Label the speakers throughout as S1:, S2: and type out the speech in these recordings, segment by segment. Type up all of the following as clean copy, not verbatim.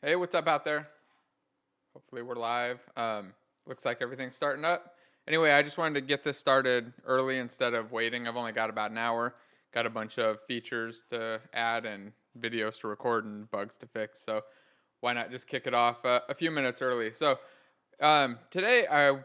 S1: Hey, what's up out there? Hopefully we're live. Looks like everything's starting up. Anyway, I just wanted to get this started early instead of waiting. I've only got about an hour. Got a bunch of features to add and videos to record and bugs to fix. So why not just kick it off a few minutes early? Today I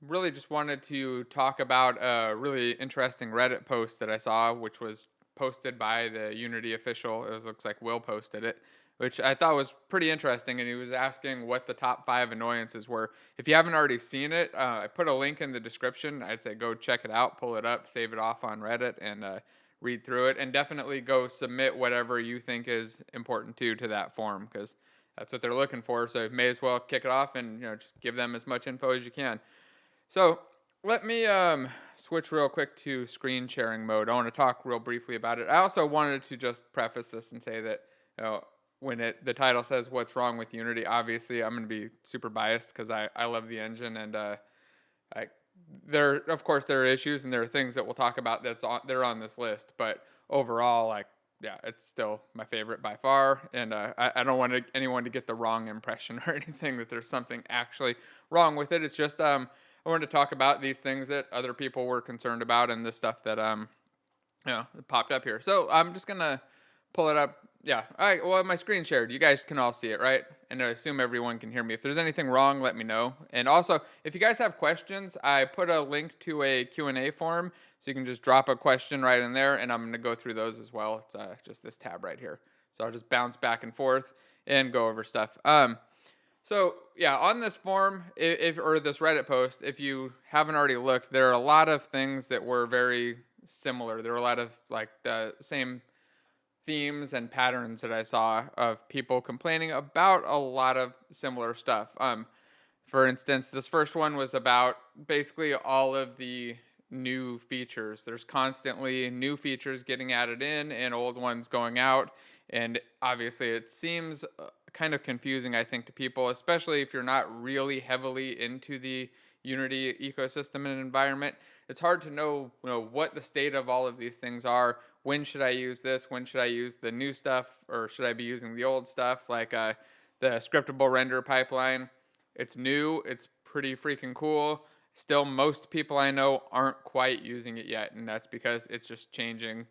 S1: really just wanted to talk about a really interesting Reddit post that I saw, which was posted by the Unity official. Looks like Will posted it, which I thought was pretty interesting. And he was asking what the top 5 annoyances were. If you haven't already seen it, I put a link in the description. I'd say go check it out, pull it up, save it off on Reddit, and read through it. And definitely go submit whatever you think is important to that forum, because that's what they're looking for. So you may as well kick it off and just give them as much info as you can. So let me switch real quick to screen sharing mode. I want to talk real briefly about it. I also wanted to just preface this and say that when the title says what's wrong with Unity, obviously I'm going to be super biased because I love the engine, and I there of course there are issues and there are things that we'll talk about they're on this list, but overall, like, yeah, it's still my favorite by far, and I don't want anyone to get the wrong impression or anything that there's something actually wrong with it. It's just I wanted to talk about these things that other people were concerned about and the stuff that popped up here. So I'm just gonna pull it up. Yeah. All right. Well, my screen shared. You guys can all see it, right? And I assume everyone can hear me. If there's anything wrong, let me know. And also, if you guys have questions, I put a link to a Q&A form, so you can just drop a question right in there, and I'm going to go through those as well. It's just this tab right here. So I'll just bounce back and forth and go over stuff. So yeah, on this form, if or this Reddit post, if you haven't already looked, there are a lot of things that were very similar. There were a lot of like the same themes and patterns that I saw of people complaining about a lot of similar stuff. For instance, this first one was about basically all of the new features. There's constantly new features getting added in and old ones going out. And obviously, it seems kind of confusing, I think, to people, especially if you're not really heavily into the Unity ecosystem and environment. It's hard to know, what the state of all of these things are. When should I use this? When should I use the new stuff? Or should I be using the old stuff, like the scriptable render pipeline? It's new. It's pretty freaking cool. Still, most people I know aren't quite using it yet, and that's because it's just changing.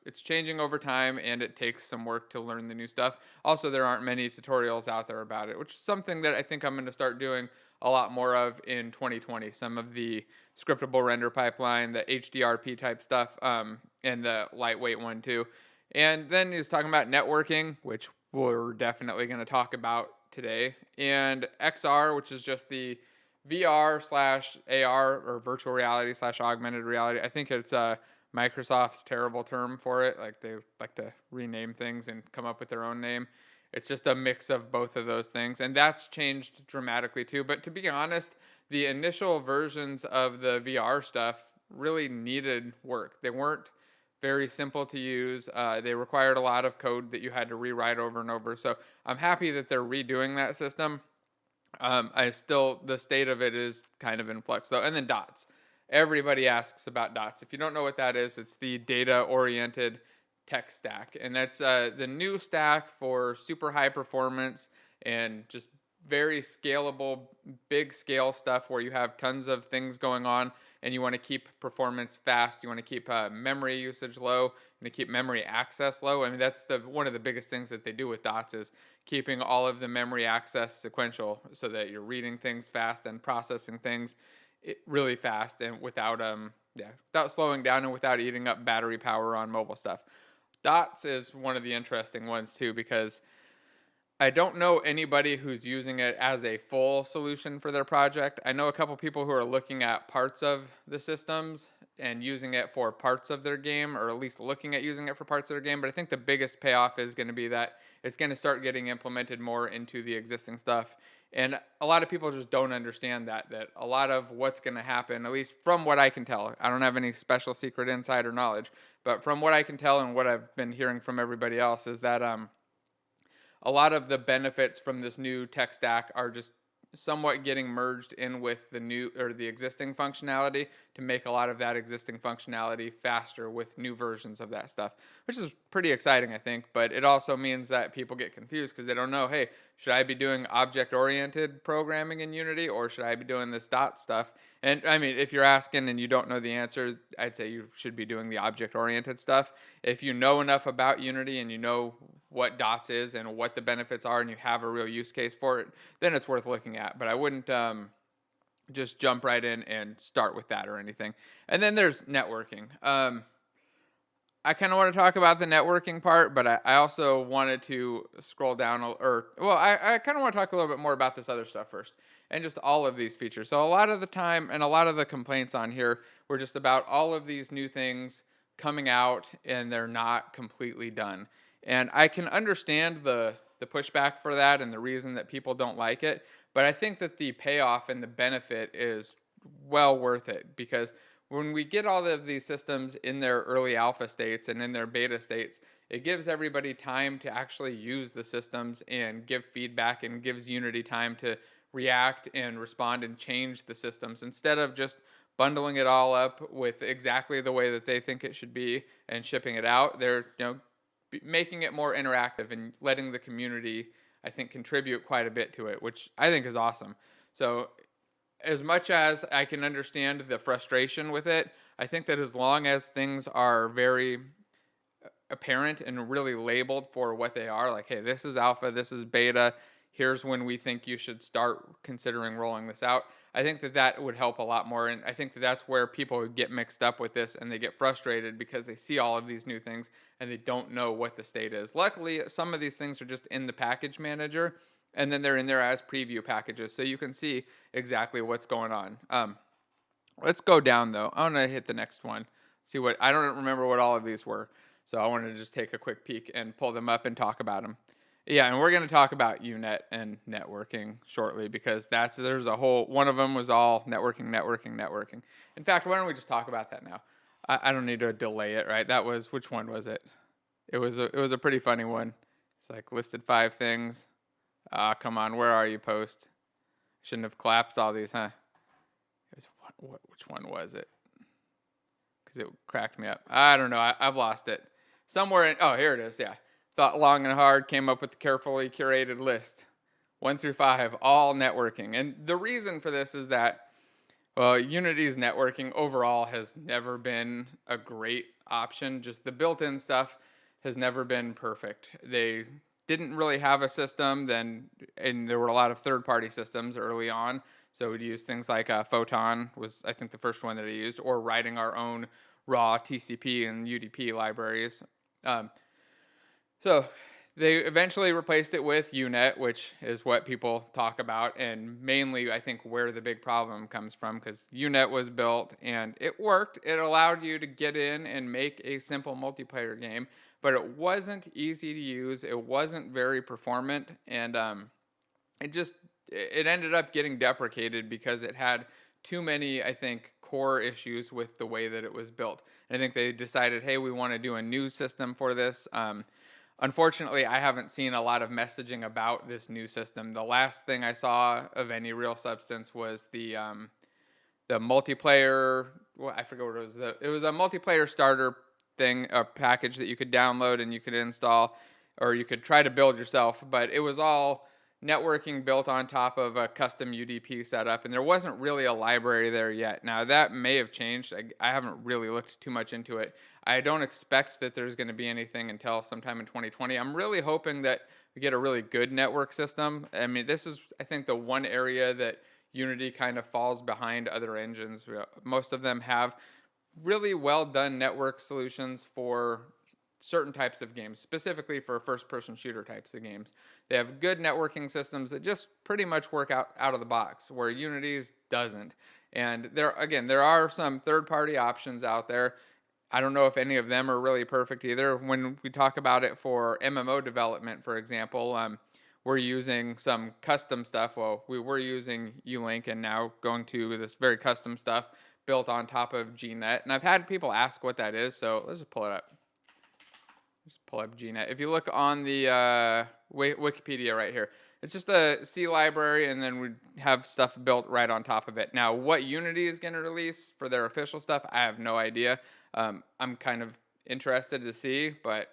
S1: It's changing over time, and it takes some work to learn the new stuff. Also, there aren't many tutorials out there about it, which is something that I think I'm going to start doing a lot more of in 2020. Some of the scriptable render pipeline, the HDRP type stuff, and the lightweight one too. And then he was talking about networking, which we're definitely going to talk about today, and XR, which is just the VR/AR or virtual reality/augmented reality. I think it's Microsoft's terrible term for it. Like, they like to rename things and come up with their own name. It's just a mix of both of those things, and that's changed dramatically too. But to be honest, the initial versions of the VR stuff really needed work. They weren't very simple to use. They required a lot of code that you had to rewrite over and over. So I'm happy that they're redoing that system. The state of it is kind of in flux though. And then dots. Everybody asks about dots. If you don't know what that is, it's the data oriented tech stack. And that's the new stack for super high performance and just very scalable, big scale stuff where you have tons of things going on and you want to keep performance fast. You want to keep memory usage low. You want to keep memory access low. I mean, that's one of the biggest things that they do with dots is keeping all of the memory access sequential so that you're reading things fast and processing things really fast and without slowing down and without eating up battery power on mobile stuff. Dots is one of the interesting ones too, because I don't know anybody who's using it as a full solution for their project. I know a couple people who are looking at parts of the systems and using it for parts of their game, or at least looking at using it for parts of their game. But I think the biggest payoff is going to be that it's going to start getting implemented more into the existing stuff. And a lot of people just don't understand that a lot of what's going to happen, at least from what I can tell, I don't have any special secret insider knowledge, but from what I can tell and what I've been hearing from everybody else is that a lot of the benefits from this new tech stack are just somewhat getting merged in with the new or the existing functionality to make a lot of that existing functionality faster with new versions of that stuff, which is pretty exciting, I think. But it also means that people get confused because they don't know, hey, should I be doing object-oriented programming in Unity, or should I be doing this dot stuff? And I mean, if you're asking and you don't know the answer, I'd say you should be doing the object-oriented stuff. If you know enough about Unity and you know what dots is and what the benefits are and you have a real use case for it, then it's worth looking at. But I wouldn't just jump right in and start with that or anything. And then there's networking. I kind of want to talk about the networking part, but I also wanted to scroll down, I kind of want to talk a little bit more about this other stuff first, and just all of these features. So a lot of the time, and a lot of the complaints on here were just about all of these new things coming out, and they're not completely done. And I can understand the pushback for that and the reason that people don't like it, but I think that the payoff and the benefit is well worth it, because when we get all of these systems in their early alpha states and in their beta states, it gives everybody time to actually use the systems and give feedback, and gives Unity time to react and respond and change the systems, instead of just bundling it all up with exactly the way that they think it should be and shipping it out. They're making it more interactive and letting the community, I think, contribute quite a bit to it, which I think is awesome. So as much as I can understand the frustration with it, I think that as long as things are very apparent and really labeled for what they are, like, hey, this is alpha, this is beta, here's when we think you should start considering rolling this out, I think that that would help a lot more. And I think that that's where people get mixed up with this, and they get frustrated because they see all of these new things and they don't know what the state is. Luckily, some of these things are just in the package manager, and then they're in there as preview packages, so you can see exactly what's going on. Let's go down, though. I want to hit the next one. See what, I don't remember what all of these were, so I wanted to just take a quick peek and pull them up and talk about them. Yeah, and we're going to talk about UNet and networking shortly, because there's a whole, one of them was all networking. In fact, why don't we just talk about that now? I don't need to delay it, right? That was, which one was it? It was a pretty funny one. It's like listed 5 things. Come on, where are you, post? Shouldn't have collapsed all these, huh? Which one was it? Because it cracked me up. I don't know. I've lost it. Somewhere in, oh, here it is, yeah. Thought long and hard, came up with the carefully curated list. 1 through 5, all networking. And the reason for this is that, well, Unity's networking overall has never been a great option. Just the built-in stuff has never been perfect. They didn't really have a system then, and there were a lot of third-party systems early on. So we'd use things like Photon was, I think, the first one that I used, or writing our own raw TCP and UDP libraries. So they eventually replaced it with UNet, which is what people talk about, and mainly I think where the big problem comes from, because UNet was built and it worked. It allowed you to get in and make a simple multiplayer game, but it wasn't easy to use. It wasn't very performant, and it ended up getting deprecated because it had too many, I think, core issues with the way that it was built. And I think they decided, hey, we want to do a new system for this. Unfortunately, I haven't seen a lot of messaging about this new system. The last thing I saw of any real substance was the multiplayer. Well, I forget what it was. It was a multiplayer starter thing, a package that you could download and you could install, or you could try to build yourself. But it was all networking built on top of a custom UDP setup, and there wasn't really a library there yet. Now, that may have changed. I haven't really looked too much into it. I don't expect that there's going to be anything until sometime in 2020. I'm really hoping that we get a really good network system. I mean, this is, I think, the one area that Unity kind of falls behind other engines. Most of them have really well done network solutions for certain types of games, specifically for first-person shooter types of games. They have good networking systems that just pretty much work out of the box, where Unity's doesn't. And there are some third-party options out there. I don't know if any of them are really perfect either. When we talk about it for MMO development, for example, we're using some custom stuff. Well, we were using Ulink, and now going to this very custom stuff built on top of GNet. And I've had people ask what that is, so let's just pull it up. Just pull up GNet. If you look on the Wikipedia right here, it's just a C library, and then we have stuff built right on top of it. Now, what Unity is going to release for their official stuff, I have no idea. I'm kind of interested to see, but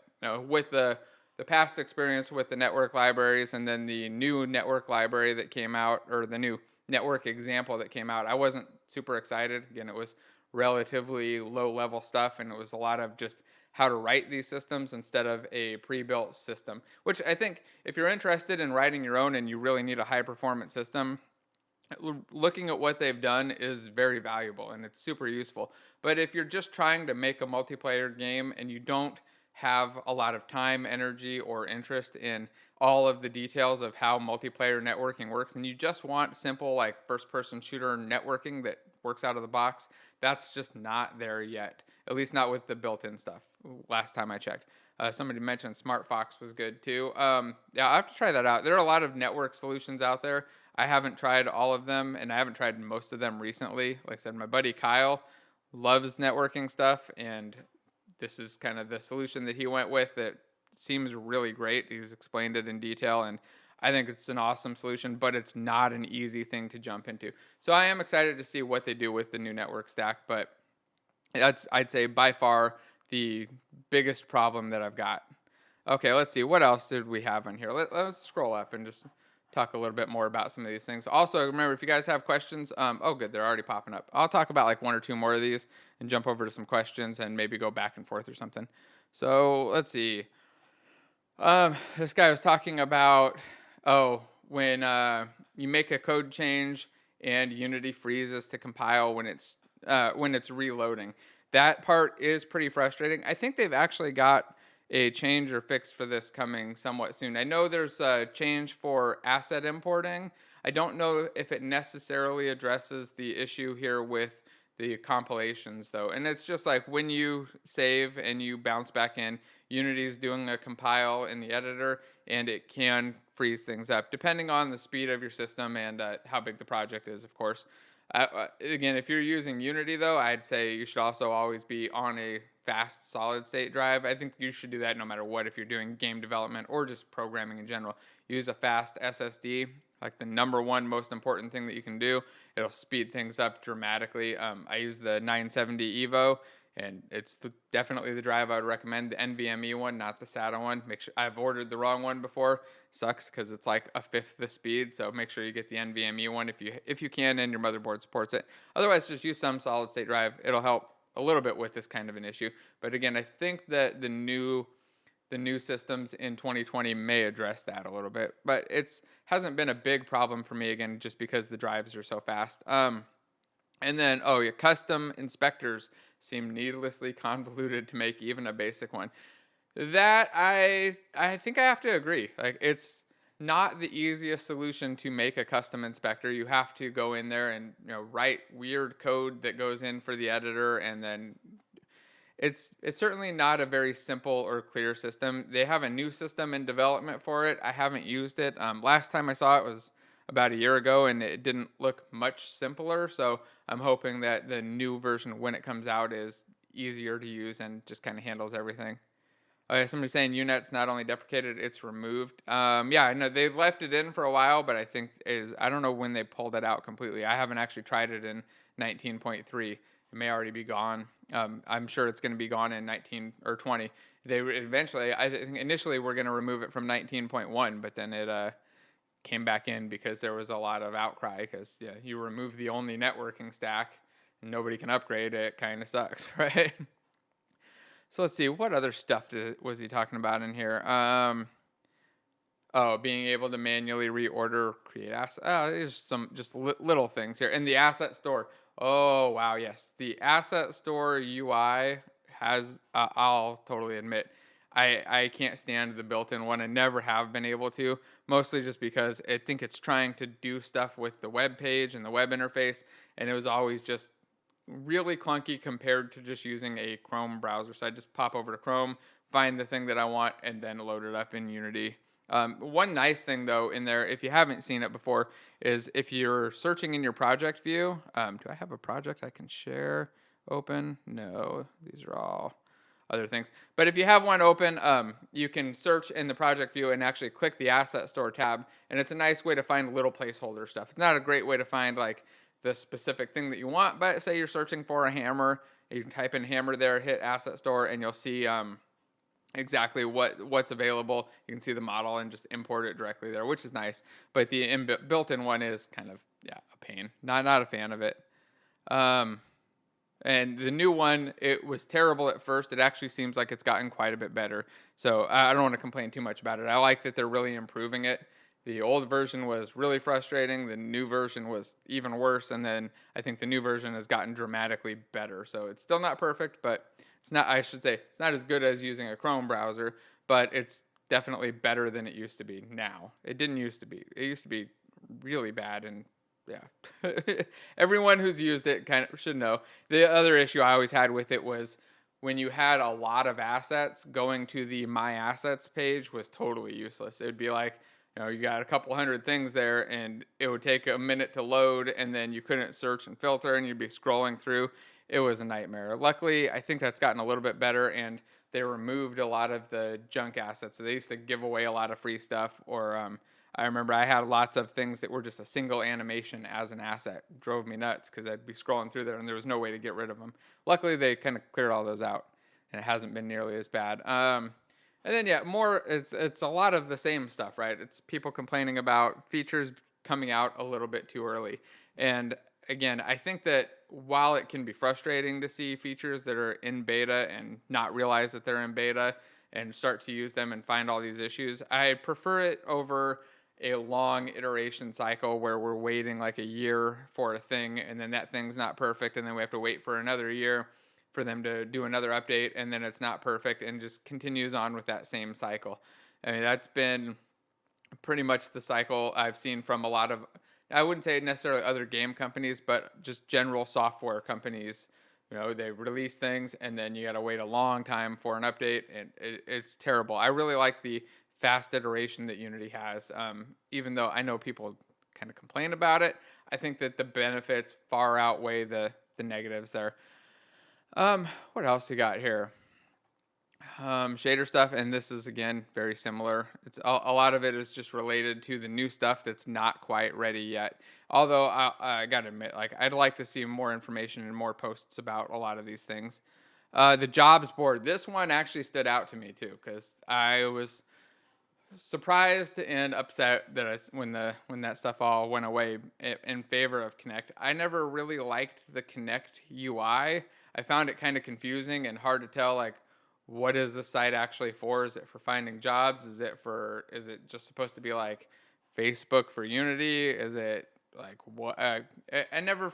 S1: with the past experience with the network libraries and then the new network library that came out, or the new network example that came out, I wasn't super excited. Again, it was relatively low level stuff, and it was a lot of just how to write these systems instead of a pre-built system, which I think if you're interested in writing your own and you really need a high performance system, looking at what they've done is very valuable and it's super useful. But if you're just trying to make a multiplayer game and you don't have a lot of time, energy, or interest in all of the details of how multiplayer networking works, and you just want simple, like, first person shooter networking that works out of the box, that's just not there yet. At least not with the built in stuff, last time I checked. Somebody mentioned SmartFox was good too. Yeah, I have to try that out. There are a lot of network solutions out there. I haven't tried all of them, and I haven't tried most of them recently. Like I said, my buddy Kyle loves networking stuff, and this is kind of the solution that he went with that seems really great. He's explained it in detail, and I think it's an awesome solution, but it's not an easy thing to jump into. So I am excited to see what they do with the new network stack, but that's, I'd say, by far the biggest problem that I've got. Okay, let's see. What else did we have on here? Let's scroll up and just talk a little bit more about some of these things. Also, remember, if you guys have questions, oh, good, they're already popping up. I'll talk about like one or two more of these and jump over to some questions and maybe go back and forth or something. So let's see. This guy was talking about, when you make a code change and Unity freezes to compile when it's reloading. That part is pretty frustrating. I think they've actually got a change or fix for this coming somewhat soon. I know there's a change for asset importing. I don't know if it necessarily addresses the issue here with the compilations though. And it's just like when you save and you bounce back in, Unity is doing a compile in the editor, and it can freeze things up depending on the speed of your system and how big the project is, of course. Again, if you're using Unity though, I'd say you should also always be on a fast solid state drive. I think you should do that no matter what, if you're doing game development or just programming in general. Use a fast SSD, like the number one most important thing that you can do. It'll speed things up dramatically. I use the 970 Evo, and it's definitely the drive I would recommend. The NVMe one, not the SATA one. Make sure, I've ordered the wrong one before. Sucks because it's like a fifth the speed. So make sure you get the NVMe one if you can and your motherboard supports it. Otherwise, just use some solid state drive. It'll help a little bit with this kind of an issue. But again, I think that the new systems in 2020 may address that a little bit. But it's hasn't been a big problem for me, again, just because the drives are so fast. And then, custom inspectors seem needlessly convoluted to make even a basic one. That I think I have to agree. Like, it's not the easiest solution to make a custom inspector. You have to go in there and write weird code that goes in for the editor, and then it's certainly not a very simple or clear system. They have a new system in development for it. I haven't used it. Last time I saw it was about a year ago, and it didn't look much simpler. So I'm hoping that the new version, when it comes out, is easier to use and just kind of handles everything. Okay, somebody's saying UNet's not only deprecated, it's removed. Yeah, I know they've left it in for a while, but I don't know when they pulled it out completely. I haven't actually tried it in 19.3. It may already be gone. I'm sure it's going to be gone in 19 or 20. They eventually, I think initially we're going to remove it from 19.1, but then it came back in because there was a lot of outcry because you remove the only networking stack and nobody can upgrade. It kind of sucks, right? So let's see, what other stuff was he talking about in here? Being able to manually reorder, create assets. There's some just little things here. And the asset store. Oh, wow, yes. The asset store UI has, I'll totally admit, I can't stand the built-in one. I never have been able to, mostly just because I think it's trying to do stuff with the web page and the web interface, and it was always just really clunky compared to just using a Chrome browser. So I just pop over to Chrome, find the thing that I want, and then load it up in Unity. One nice thing though in there, if you haven't seen it before, is if you're searching in your project view, do I have a project I can share open? No, these are all. other things. But if you have one open, you can search in the project view and actually click the asset store tab, and it's a nice way to find little placeholder stuff. It's not a great way to find like the specific thing that you want, but say you're searching for a hammer, you can type in hammer there, hit asset store, and you'll see exactly what's available. You can see the model and just import it directly there, which is nice. But the built-in one is kind of a pain. Not a fan of it. And the new one, it was terrible at first. It actually seems like it's gotten quite a bit better. So I don't want to complain too much about it. I like that they're really improving it. The old version was really frustrating. The new version was even worse. And then I think the new version has gotten dramatically better. So it's still not perfect, but it's not, I should say, it's not as good as using a Chrome browser, but it's definitely better than it used to be now. It didn't used to be. It used to be really bad, and yeah. Everyone who's used it kind of should know. The other issue I always had with it was when you had a lot of assets, going to the My Assets page was totally useless. It would be like, you got a couple hundred things there, and it would take a minute to load, and then you couldn't search and filter, and you'd be scrolling through. It was a nightmare. Luckily, I think that's gotten a little bit better, and they removed a lot of the junk assets. So they used to give away a lot of free stuff, or I remember I had lots of things that were just a single animation as an asset. It drove me nuts because I'd be scrolling through there and there was no way to get rid of them. Luckily, they kind of cleared all those out, and it hasn't been nearly as bad. And then it's a lot of the same stuff, right? It's people complaining about features coming out a little bit too early. And again, I think that while it can be frustrating to see features that are in beta and not realize that they're in beta and start to use them and find all these issues, I prefer it over a long iteration cycle where we're waiting like a year for a thing, and then that thing's not perfect, and then we have to wait for another year for them to do another update, and then it's not perfect, and just continues on with that same cycle. I mean, that's been pretty much the cycle I've seen from a lot of, I wouldn't say necessarily other game companies, but just general software companies. They release things, and then you got to wait a long time for an update, and it's terrible. I really like the fast iteration that Unity has. Even though I know people kind of complain about it, I think that the benefits far outweigh the negatives there. What else we got here? Shader stuff, and this is again very similar. It's a lot of it is just related to the new stuff that's not quite ready yet. Although I gotta admit, like, I'd like to see more information and more posts about a lot of these things. The jobs board, this one actually stood out to me too, because I was surprised and upset that when that stuff all went away in favor of Connect. I never really liked the Connect UI. I found it kind of confusing and hard to tell, like, what is the site actually for? Is it for finding jobs? Is it just supposed to be like Facebook for Unity? Is it like what? I never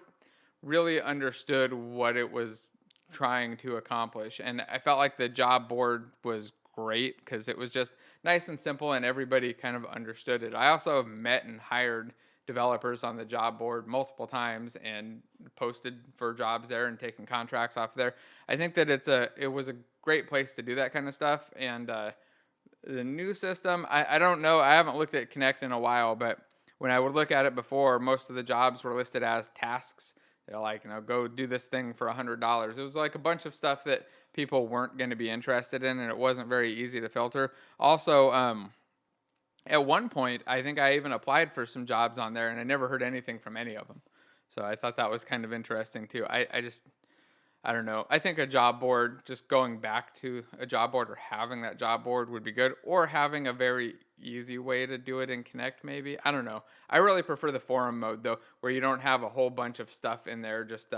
S1: really understood what it was trying to accomplish, and I felt like the job board was great because it was just nice and simple, and everybody kind of understood it. I also met and hired developers on the job board multiple times and posted for jobs there and taken contracts off there. I think that it was a great place to do that kind of stuff. And the new system, I don't know. I haven't looked at Connect in a while, but when I would look at it before, most of the jobs were listed as tasks. They're like, go do this thing for $100. It was like a bunch of stuff that people weren't going to be interested in, and it wasn't very easy to filter. Also, at one point, I think I even applied for some jobs on there, and I never heard anything from any of them. So I thought that was kind of interesting too. I don't know. I think a job board, just going back to a job board or having that job board would be good, or having a very easy way to do it in Connect maybe. I don't know. I really prefer the forum mode though, where you don't have a whole bunch of stuff in there just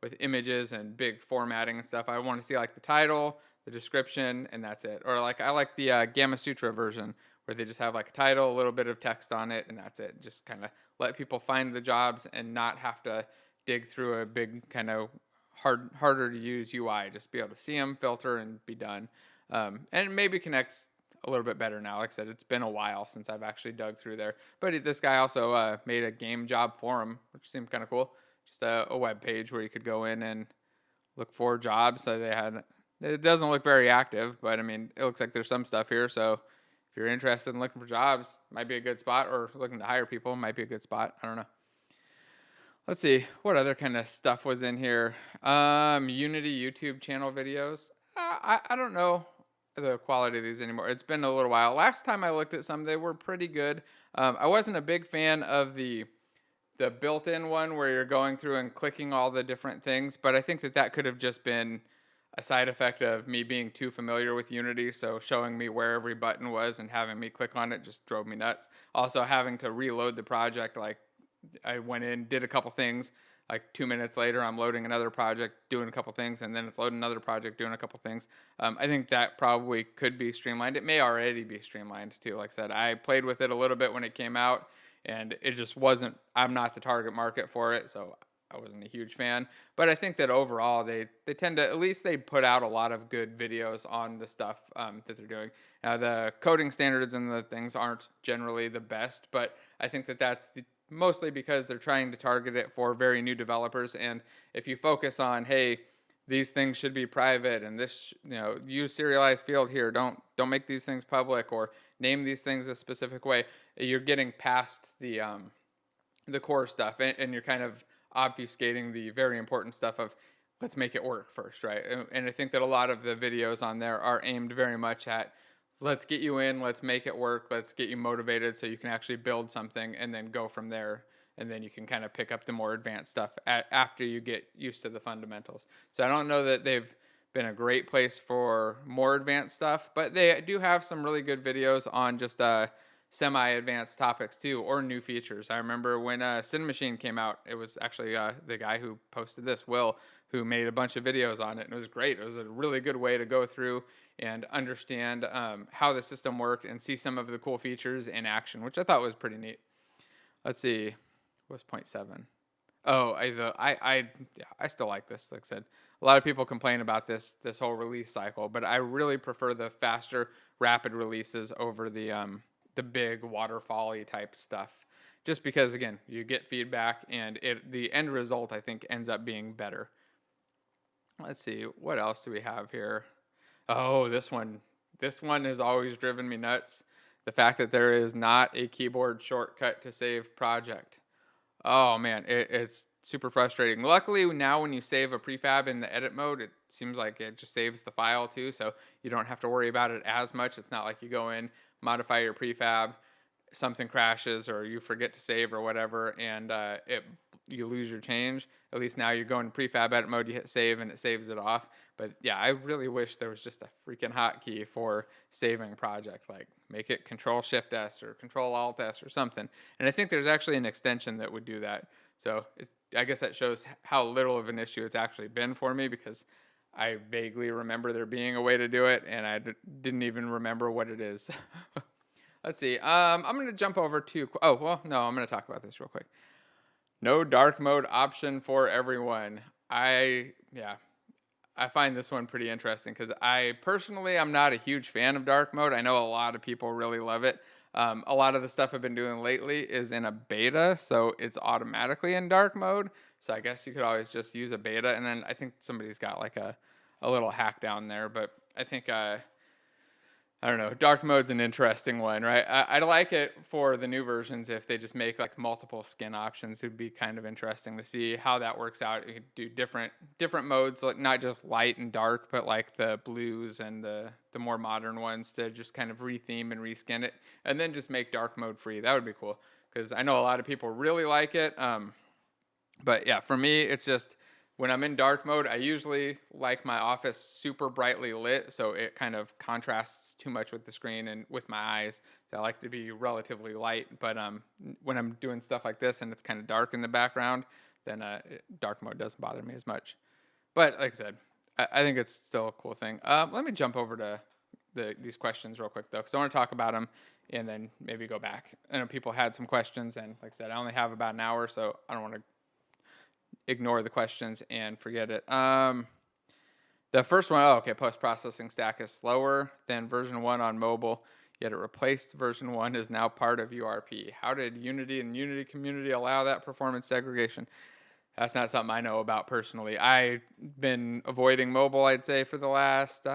S1: with images and big formatting and stuff. I want to see like the title, the description, and that's it. Or like I like the Gamma Sutra version where they just have like a title, a little bit of text on it, and that's it. Just kind of let people find the jobs and not have to dig through a big kind of harder to use UI. Just be able to see them, filter, and be done. And maybe Connect's a little bit better now. Like I said, it's been a while since I've actually dug through there. But this guy also made a game job forum, which seemed kind of cool. Just a web page where you could go in and look for jobs. So it doesn't look very active, but I mean, it looks like there's some stuff here. So if you're interested in looking for jobs, might be a good spot, or looking to hire people, might be a good spot. I don't know. Let's see, what other kind of stuff was in here? Unity YouTube channel videos. I don't know the quality of these anymore. It's been a little while. Last time I looked at some, they were pretty good. I wasn't a big fan of the built-in one where you're going through and clicking all the different things, but I think that that could have just been a side effect of me being too familiar with Unity. So showing me where every button was and having me click on it just drove me nuts. Also having to reload the project, like I went in, did a couple things. Like 2 minutes later, I'm loading another project, doing a couple things, and then it's loading another project, doing a couple things. I think that probably could be streamlined. It may already be streamlined too. Like I said, I played with it a little bit when it came out, and it just wasn't. I'm not the target market for it, so I wasn't a huge fan. But I think that overall, they tend to, at least they put out a lot of good videos on the stuff that they're doing. Now the coding standards and the things aren't generally the best, but I think that that's mostly because they're trying to target it for very new developers. And if you focus on, hey, these things should be private, and this, use serialized field here, don't make these things public, or name these things a specific way, you're getting past the core stuff, and you're kind of obfuscating the very important stuff of, let's make it work first, right? And I think that a lot of the videos on there are aimed very much at, let's get you in, let's make it work, let's get you motivated so you can actually build something and then go from there. And then you can kind of pick up the more advanced stuff after you get used to the fundamentals. So I don't know that they've been a great place for more advanced stuff, but they do have some really good videos on just semi-advanced topics too, or new features. I remember when Cinemachine came out, it was actually the guy who posted this, Will, who made a bunch of videos on it, and it was great. It was a really good way to go through and understand how the system worked and see some of the cool features in action, which I thought was pretty neat. Let's see, what's 0.7? Oh, I still like this. Like I said, a lot of people complain about this whole release cycle, but I really prefer the faster, rapid releases over the big waterfall-y type stuff. Just because, again, you get feedback, and the end result, I think, ends up being better. Let's see, what else do we have here? Oh, this one. This one has always driven me nuts. The fact that there is not a keyboard shortcut to save project. Oh man, it's super frustrating. Luckily, now when you save a prefab in the edit mode, it seems like it just saves the file too, so you don't have to worry about it as much. It's not like you go in, modify your prefab, something crashes or you forget to save or whatever, and you lose your change. At least now you go into prefab edit mode, you hit save, and it saves it off. But yeah, I really wish there was just a freaking hotkey for saving a project. Like make it Control Shift S or Control Alt S or something. And I think there's actually an extension that would do that. So I guess that shows how little of an issue it's actually been for me, because I vaguely remember there being a way to do it, and I didn't even remember what it is. Let's see. I'm going to jump over to... Oh, well, no, I'm going to talk about this real quick. No dark mode option for everyone. I find this one pretty interesting, because I'm not a huge fan of dark mode. I know a lot of people really love it. A lot of the stuff I've been doing lately is in a beta, so it's automatically in dark mode. So I guess you could always just use a beta, and then I think somebody's got like a little hack down there. But I think I don't know. Dark mode's an interesting one, right? I'd like it for the new versions if they just make like multiple skin options. It'd be kind of interesting to see how that works out. You could do different modes, like not just light and dark, but like the blues and the more modern ones, to just kind of retheme and reskin it, and then just make dark mode free. That would be cool, because I know a lot of people really like it. But yeah, for me, it's just, when I'm in dark mode, I usually like my office super brightly lit, so it kind of contrasts too much with the screen and with my eyes. So I like to be relatively light, but when I'm doing stuff like this and it's kind of dark in the background, then dark mode doesn't bother me as much. But like I said, I think it's still a cool thing. Let me jump over to these questions real quick, though, because I want to talk about them and then maybe go back. I know people had some questions, and like I said, I only have about an hour, so I don't want to ignore the questions and forget it. The first one, okay, post-processing stack is slower than version 1 on mobile, yet it replaced version 1, is now part of URP. How did Unity and Unity community allow that performance segregation? That's not something I know about personally. I've been avoiding mobile, I'd say, for the last,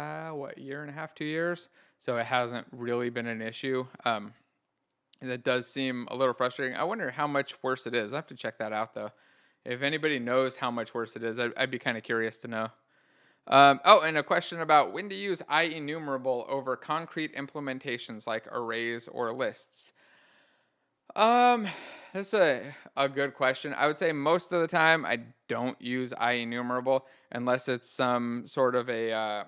S1: year and a half, 2 years, so it hasn't really been an issue. That does seem a little frustrating. I wonder how much worse it is. I have to check that out, though. If anybody knows how much worse it is, I'd be kind of curious to know. Oh, and a question about when to use IEnumerable over concrete implementations like arrays or lists. Um, that's a good question. I would say most of the time I don't use IEnumerable unless it's some sort of a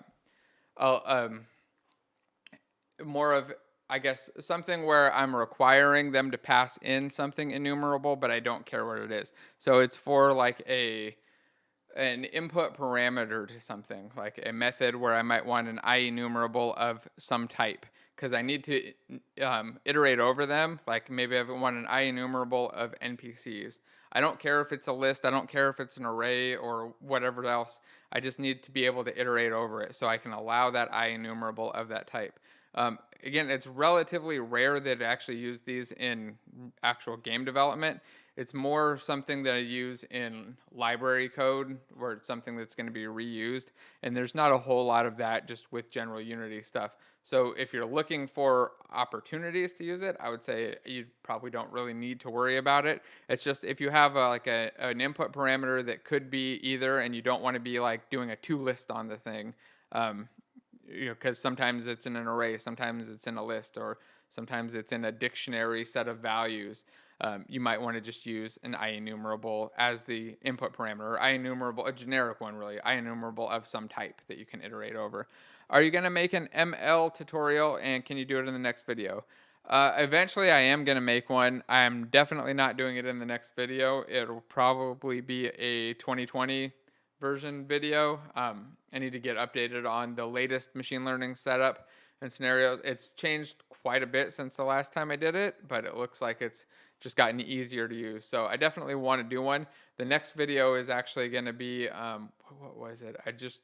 S1: more of, I guess, something where I'm requiring them to pass in something enumerable, but I don't care what it is. So it's for like an input parameter to something, like a method where I might want an IEnumerable of some type, because I need to iterate over them. Like maybe I want an IEnumerable of NPCs. I don't care if it's a list, I don't care if it's an array or whatever else. I just need to be able to iterate over it so I can allow that IEnumerable of that type. Again, it's relatively rare that I actually use these in actual game development. It's more something that I use in library code where it's something that's going to be reused. And there's not a whole lot of that just with general Unity stuff. So if you're looking for opportunities to use it, I would say you probably don't really need to worry about it. It's just if you have an input parameter that could be either, and you don't want to be like doing a to list on the thing, um, because sometimes it's in an array, sometimes it's in a list, or sometimes it's in a dictionary set of values. You might want to just use an IEnumerable as the input parameter, or IEnumerable, a generic one really, IEnumerable of some type that you can iterate over. Are you going to make an ML tutorial, and can you do it in the next video? Eventually, I am going to make one. I'm definitely not doing it in the next video. It'll probably be a 2020 version video. I need to get updated on the latest machine learning setup and scenarios. It's changed quite a bit since the last time I did it, but it looks like it's just gotten easier to use. So I definitely want to do one. The next video is actually going to be, what was it?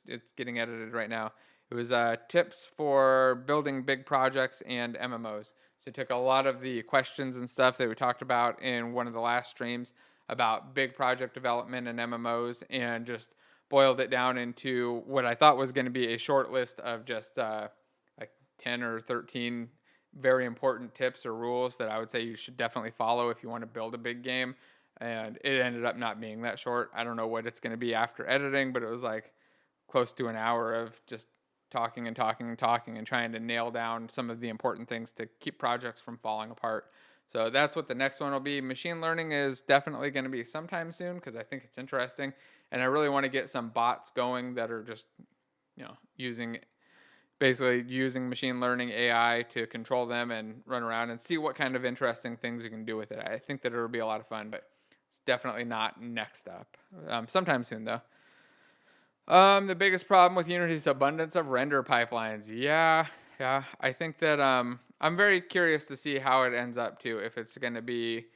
S1: It's getting edited right now. It was tips for building big projects and MMOs. So it took a lot of the questions and stuff that we talked about in one of the last streams about big project development and MMOs, and just boiled it down into what I thought was going to be a short list of just like 10 or 13 very important tips or rules that I would say you should definitely follow if you want to build a big game. And it ended up not being that short. I don't know what it's going to be after editing, but it was like close to an hour of just talking and talking and talking and trying to nail down some of the important things to keep projects from falling apart. So that's what the next one will be. Machine learning is definitely going to be sometime soon because I think it's interesting. And I really want to get some bots going that are just, basically using machine learning AI to control them and run around and see what kind of interesting things you can do with it. I think that it'll be a lot of fun, but it's definitely not next up. Sometime soon, though. The biggest problem with Unity is abundance of render pipelines. Yeah. I think that I'm very curious to see how it ends up too. If it's going to be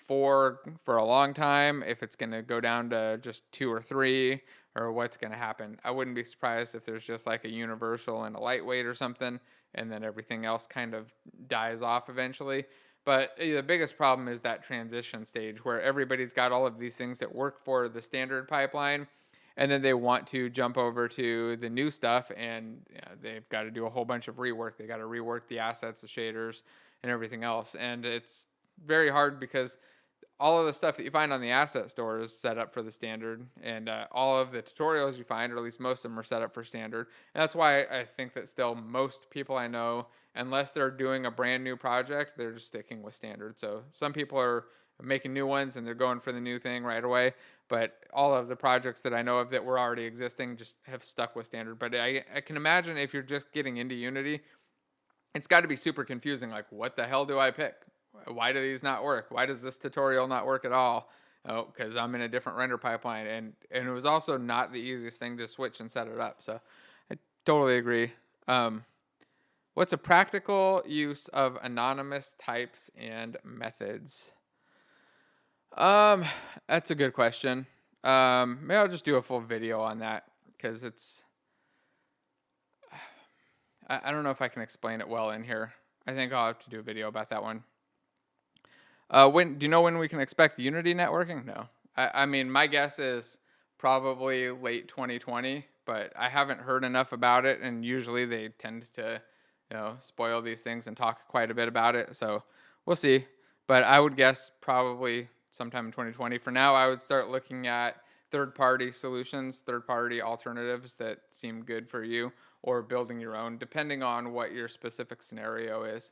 S1: four for a long time, if it's going to go down to just 2 or 3, or what's going to happen. I wouldn't be surprised if there's just like a universal and a lightweight or something, and then everything else kind of dies off eventually. But the biggest problem is that transition stage where everybody's got all of these things that work for the standard pipeline, and then they want to jump over to the new stuff, and they've got to do a whole bunch of rework. They got to rework the assets, the shaders, and everything else. And it's very hard because all of the stuff that you find on the asset store is set up for the standard, and all of the tutorials you find, or at least most of them, are set up for standard. And that's why I think that still most people I know, unless they're doing a brand new project, they're just sticking with standard. So some people are making new ones and they're going for the new thing right away, but all of the projects that I know of that were already existing just have stuck with standard. But I can imagine if you're just getting into Unity, it's got to be super confusing. Like, what the hell do I pick? Why do these not work? Why does this tutorial not work at all? Oh, because I'm in a different render pipeline. And it was also not the easiest thing to switch and set it up. So I totally agree. What's a practical use of anonymous types and methods? That's a good question. Maybe I'll just do a full video on that because I don't know if I can explain it well in here. I think I'll have to do a video about that one. Do you know when we can expect Unity networking? No. I mean, my guess is probably late 2020, but I haven't heard enough about it, and usually they tend to, spoil these things and talk quite a bit about it. So we'll see. But I would guess probably sometime in 2020. For now, I would start looking at third-party solutions, third-party alternatives that seem good for you, or building your own, depending on what your specific scenario is.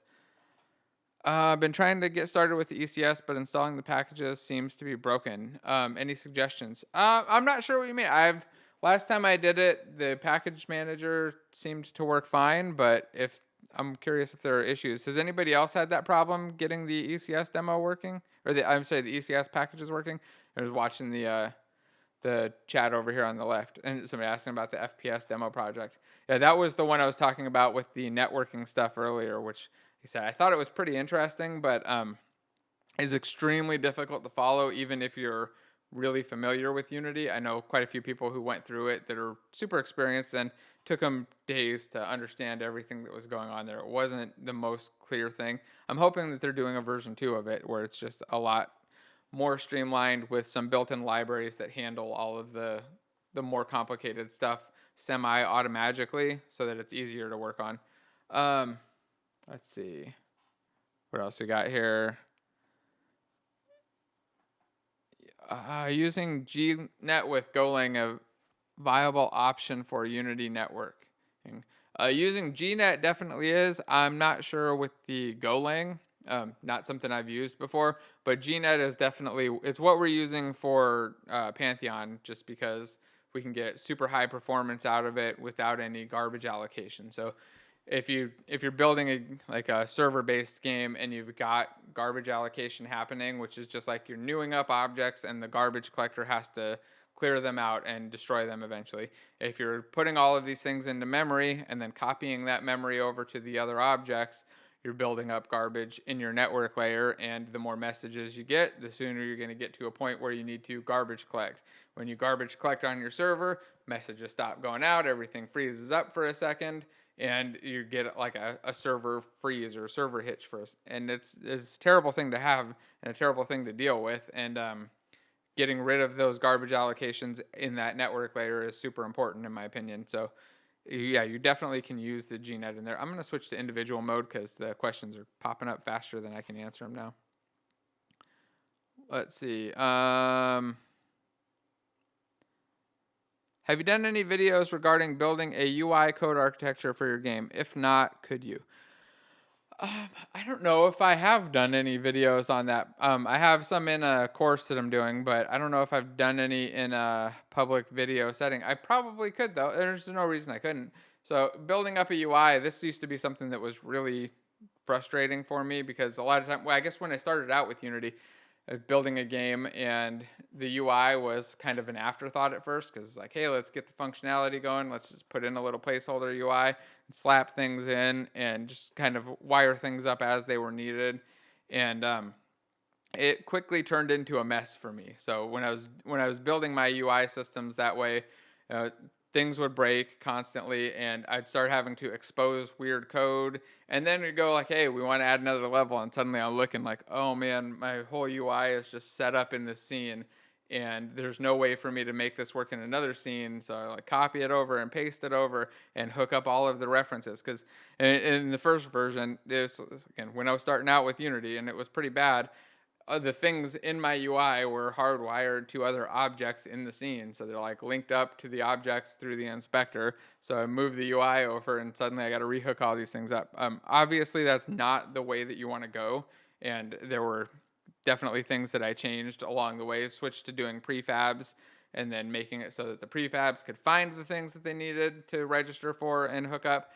S1: I've been trying to get started with the ECS, but installing the packages seems to be broken. Any suggestions? I'm not sure what you mean. Last time I did it, the package manager seemed to work fine, but if I'm curious if there are issues. Has anybody else had that problem getting the ECS demo working, or the ECS packages working? I was watching the chat over here on the left, and somebody asking about the FPS Demo Project. Yeah, that was the one I was talking about with the networking stuff earlier, which he said I thought it was pretty interesting, but is extremely difficult to follow, even if you're really familiar with Unity. I know quite a few people who went through it that are super experienced, and took them days to understand everything that was going on there. It wasn't the most clear thing. I'm hoping that they're doing a version 2 of it where it's just a lot more streamlined with some built-in libraries that handle all of the more complicated stuff semi-automatically so that it's easier to work on. Let's see. What else we got here? Using GNet with Golang a viable option for Unity networking. Using GNet definitely is. I'm not sure with the Golang. Not something I've used before, but GNet is definitely, it's what we're using for Pantheon, just because we can get super high performance out of it without any garbage allocation. So if you're building a server-based game and you've got garbage allocation happening, which is just like you're newing up objects and the garbage collector has to clear them out and destroy them eventually. If you're putting all of these things into memory and then copying that memory over to the other objects, you're building up garbage in your network layer, and the more messages you get, the sooner you're going to get to a point where you need to garbage collect. When you garbage collect on your server, messages stop going out, everything freezes up for a second, and you get like a server freeze or server hitch first. And it's a terrible thing to have and a terrible thing to deal with. And getting rid of those garbage allocations in that network layer is super important in my opinion. So yeah, you definitely can use the GNet in there. I'm going to switch to individual mode because the questions are popping up faster than I can answer them now. Let's see. Have you done any videos regarding building a UI code architecture for your game? If not, could you? I don't know if I have done any videos on that. I have some in a course that I'm doing, but I don't know if I've done any in a public video setting. I probably could, though. There's no reason I couldn't. So building up a UI, this used to be something that was really frustrating for me because a lot of time, well, I guess when I started out with Unity, building a game, and the UI was kind of an afterthought at first because it's like, hey, let's get the functionality going. Let's just put in a little placeholder UI and slap things in and just kind of wire things up as they were needed. And it quickly turned into a mess for me. So when I was building my UI systems that way, things would break constantly, and I'd start having to expose weird code. And then we'd go like, hey, we want to add another level. And suddenly I'm looking like, oh man, my whole UI is just set up in this scene, and there's no way for me to make this work in another scene. So I like copy it over and paste it over and hook up all of the references. Because in the first version, this again, when I was starting out with Unity, and it was pretty bad, the things in my UI were hardwired to other objects in the scene. So they're like linked up to the objects through the inspector. So I move the UI over and suddenly I got to rehook all these things up. Obviously that's not the way that you want to go. And there were definitely things that I changed along the way, switched to doing prefabs and then making it so that the prefabs could find the things that they needed to register for and hook up.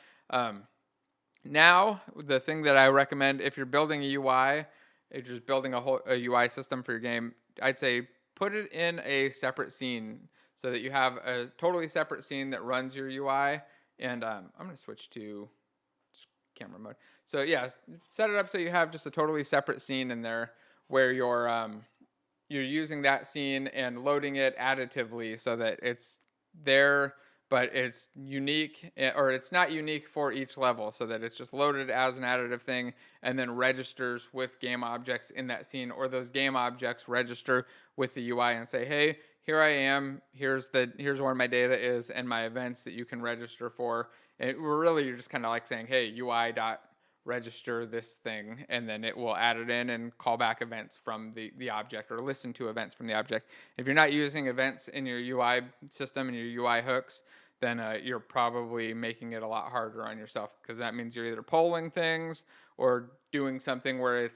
S1: Now, the thing that I recommend if you're building a UI, if you're just building a UI system for your game, I'd say put it in a separate scene so that you have a totally separate scene that runs your UI. And I'm going to switch to camera mode. So yeah, set it up so you have just a totally separate scene in there where you're using that scene and loading it additively so that it's there, but it's unique, or it's not unique for each level, so that it's just loaded as an additive thing and then registers with game objects in that scene, or those game objects register with the UI and say, hey, here I am, here's where my data is and my events that you can register for. And really, you're just kind of like saying, hey, UI dot register this thing, and then it will add it in and call back events from the object, or listen to events from the object. If you're not using events in your UI system and your UI hooks, then you're probably making it a lot harder on yourself, because that means you're either polling things or doing something where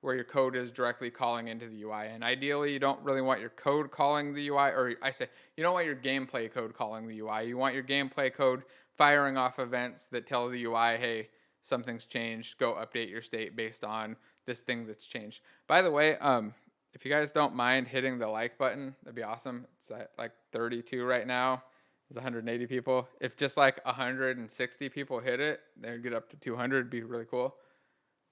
S1: your code is directly calling into the UI. And ideally, you don't really want your code calling the UI, or I say you don't want your gameplay code calling the UI. You want your gameplay code firing off events that tell the UI, hey, something's changed, go update your state based on this thing that's changed. By the way, if you guys don't mind hitting the like button, that'd be awesome. It's at like 32 right now. There's 180 people. If just like 160 people hit it, then get up to 200. It'd be really cool.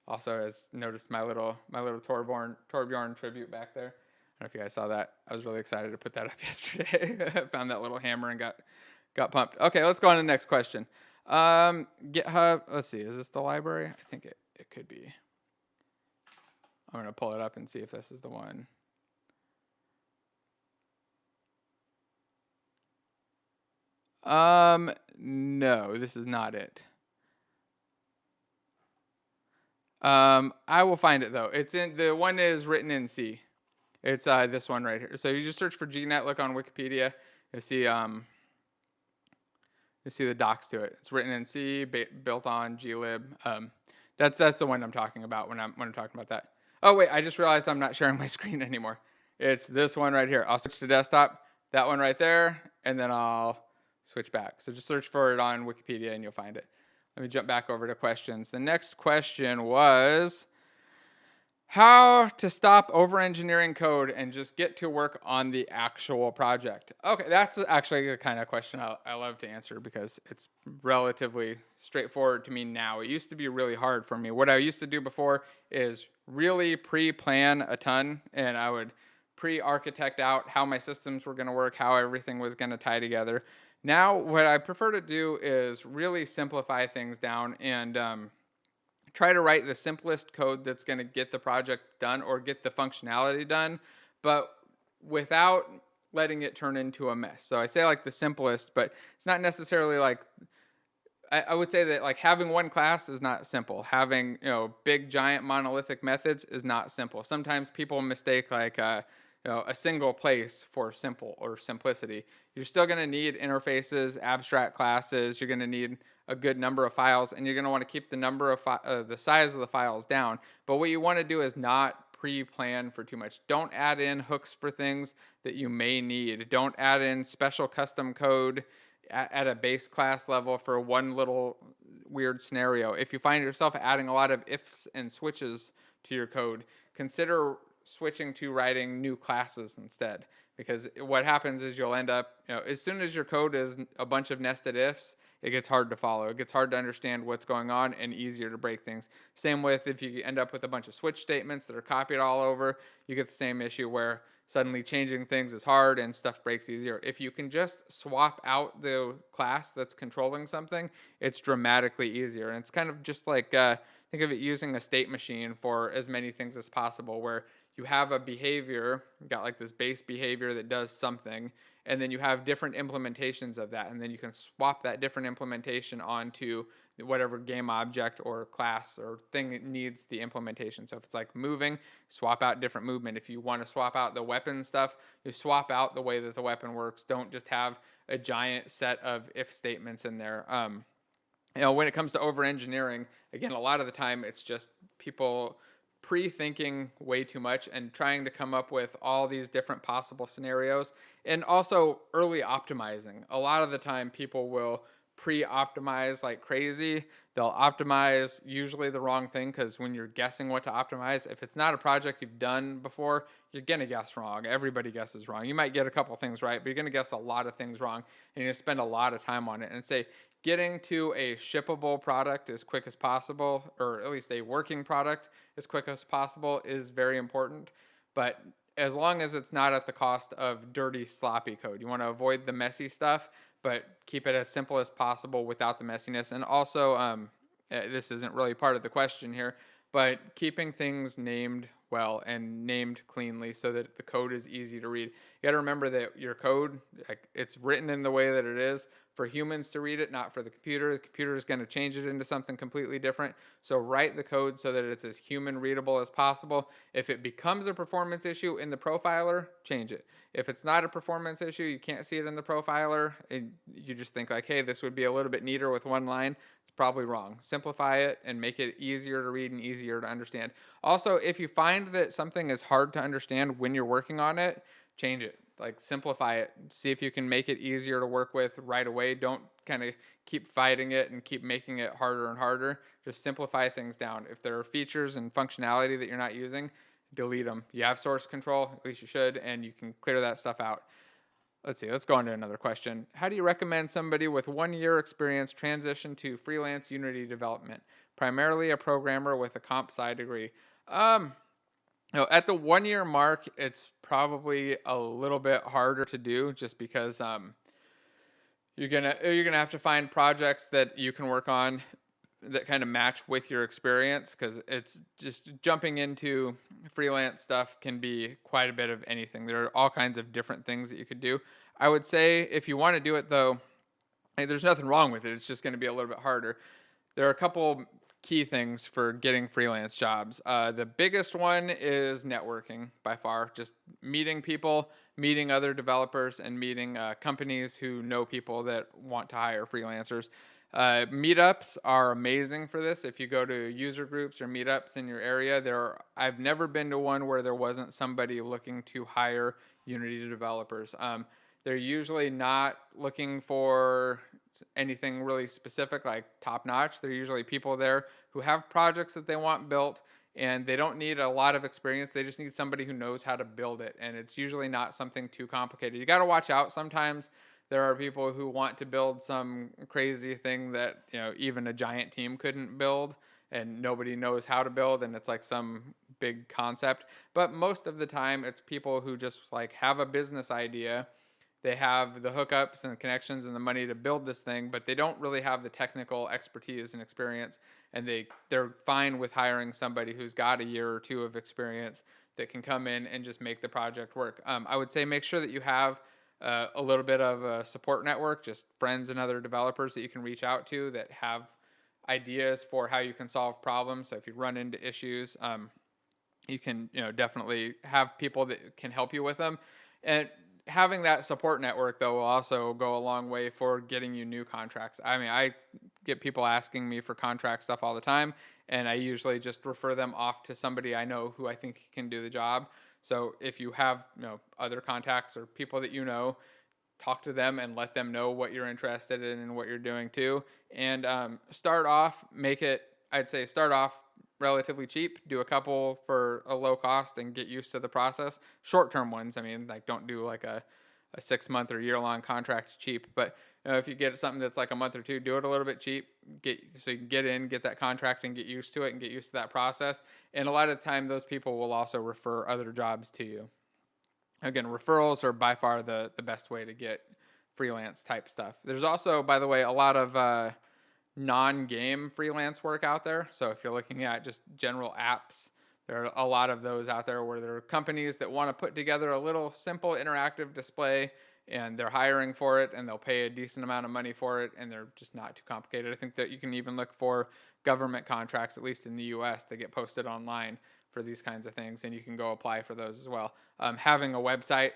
S1: Also, has noticed my little Torbjorn tribute back there. I don't know if you guys saw that. I was really excited to put that up yesterday. I found that little hammer and got pumped. Okay, let's go on to the next question. GitHub. Let's see. Is this the library? I think it could be. I'm gonna pull it up and see if this is the one. No, this is not it. I will find it though. The one is written in C. It's this one right here. So you just search for GNet, look on Wikipedia, you'll see the docs to it. It's written in C, built on glib. That's the one I'm talking about when I'm talking about that. Oh wait, I just realized I'm not sharing my screen anymore. It's this one right here. I'll switch to desktop. That one right there, and then I'll switch back. So just search for it on Wikipedia and you'll find it. Let me jump back over to questions. The next question was how to stop over-engineering code and just get to work on the actual project. Okay, that's actually the kind of question I love to answer because it's relatively straightforward to me now. It used to be really hard for me. What I used to do before is really pre-plan a ton, and I would pre-architect out how my systems were going to work, how everything was going to tie together. Now, what I prefer to do is really simplify things down and try to write the simplest code that's going to get the project done or get the functionality done, but without letting it turn into a mess. So I say like the simplest, but it's not necessarily like, I would say that like having one class is not simple. Having, big giant monolithic methods is not simple. Sometimes people mistake like a single place for simple or simplicity. You're still going to need interfaces, abstract classes. You're going to need a good number of files, and you're going to want to keep the number of the size of the files down. But what you want to do is not pre-plan for too much. Don't add in hooks for things that you may need. Don't add in special custom code at a base class level for one little weird scenario. If you find yourself adding a lot of ifs and switches to your code, consider switching to writing new classes instead. Because what happens is you'll end up, as soon as your code is a bunch of nested ifs, it gets hard to follow. It gets hard to understand what's going on and easier to break things. Same with if you end up with a bunch of switch statements that are copied all over, you get the same issue where suddenly changing things is hard and stuff breaks easier. If you can just swap out the class that's controlling something, it's dramatically easier. And it's kind of just like, think of it using a state machine for as many things as possible, where you have a behavior, you got like this base behavior that does something, and then you have different implementations of that, and then you can swap that different implementation onto whatever game object or class or thing that needs the implementation. So if it's like moving, swap out different movement. If you want to swap out the weapon stuff, you swap out the way that the weapon works. Don't just have a giant set of if statements in there. When it comes to over-engineering, again, a lot of the time it's just people pre-thinking way too much and trying to come up with all these different possible scenarios, and also early optimizing. A lot of the time people will pre-optimize like crazy. They'll optimize usually the wrong thing, because when you're guessing what to optimize, if it's not a project you've done before, you're going to guess wrong. Everybody guesses wrong. You might get a couple things right, but you're going to guess a lot of things wrong, and you're going to spend a lot of time on it. And say getting to a shippable product as quick as possible, or at least a working product as quick as possible, is very important. But as long as it's not at the cost of dirty, sloppy code. You want to avoid the messy stuff, but keep it as simple as possible without the messiness. And also, this isn't really part of the question here, but keeping things named well and named cleanly so that the code is easy to read. You got to remember that your code, like, it's written in the way that it is for humans to read it, not for the computer. The computer is going to change it into something completely different. So write the code so that it's as human readable as possible. If it becomes a performance issue in the profiler, change it. If it's not a performance issue, you can't see it in the profiler, and you just think like, hey, this would be a little bit neater with one line, it's probably wrong. Simplify it and make it easier to read and easier to understand. Also, if you find that something is hard to understand when you're working on it, change it. Like, simplify it. See if you can make it easier to work with right away. Don't kind of keep fighting it and keep making it harder and harder. Just simplify things down. If there are features and functionality that you're not using, delete them. You have source control, at least you should, and you can clear that stuff out. Let's see, let's go on to another question. How do you recommend somebody with 1 year experience transition to freelance Unity development? Primarily a programmer with a comp sci degree. At the 1 year mark, it's probably a little bit harder to do just because you're gonna have to find projects that you can work on that kind of match with your experience, because it's just jumping into freelance stuff can be quite a bit of anything. There are all kinds of different things that you could do. I would say if you want to do it though, hey, there's nothing wrong with it. It's just going to be a little bit harder. There are a couple key things for getting freelance jobs. The biggest one is networking by far, just meeting people, meeting other developers, and meeting companies who know people that want to hire freelancers. Meetups are amazing for this. If you go to user groups or meetups in your area, I've never been to one where there wasn't somebody looking to hire Unity developers. They're usually not looking for anything really specific, like top notch. They're usually people there who have projects that they want built, and they don't need a lot of experience. They just need somebody who knows how to build it. And it's usually not something too complicated. You got to watch out. Sometimes there are people who want to build some crazy thing that, even a giant team couldn't build, and nobody knows how to build, and it's like some big concept. But most of the time it's people who just like have a business idea. They have the hookups and the connections and the money to build this thing, but they don't really have the technical expertise and experience, and they're fine with hiring somebody who's got a year or two of experience that can come in and just make the project work. I would say make sure that you have a little bit of a support network, just friends and other developers that you can reach out to that have ideas for how you can solve problems. So if you run into issues, you can definitely have people that can help you with them. And having that support network, though, will also go a long way for getting you new contracts. I mean, I get people asking me for contract stuff all the time, and I usually just refer them off to somebody I know who I think can do the job. So if you have other contacts or people that talk to them and let them know what you're interested in and what you're doing too. And start off relatively cheap. Do a couple for a low cost and get used to the process. Short-term ones, I mean, like, don't do like a 6-month or year-long contract cheap. But if you get something that's like a month or two, do it a little bit cheap. So you can get that contract and get used to it and get used to that process. And a lot of the time, those people will also refer other jobs to you. Again, referrals are by far the best way to get freelance type stuff. There's also, by the way, a lot of non-game freelance work out there. So if you're looking at just general apps, there are a lot of those out there where there are companies that want to put together a little simple interactive display, and they're hiring for it, and they'll pay a decent amount of money for it, and they're just not too complicated. I think that you can even look for government contracts, at least in the US, that get posted online for these kinds of things, and you can go apply for those as well. Having a website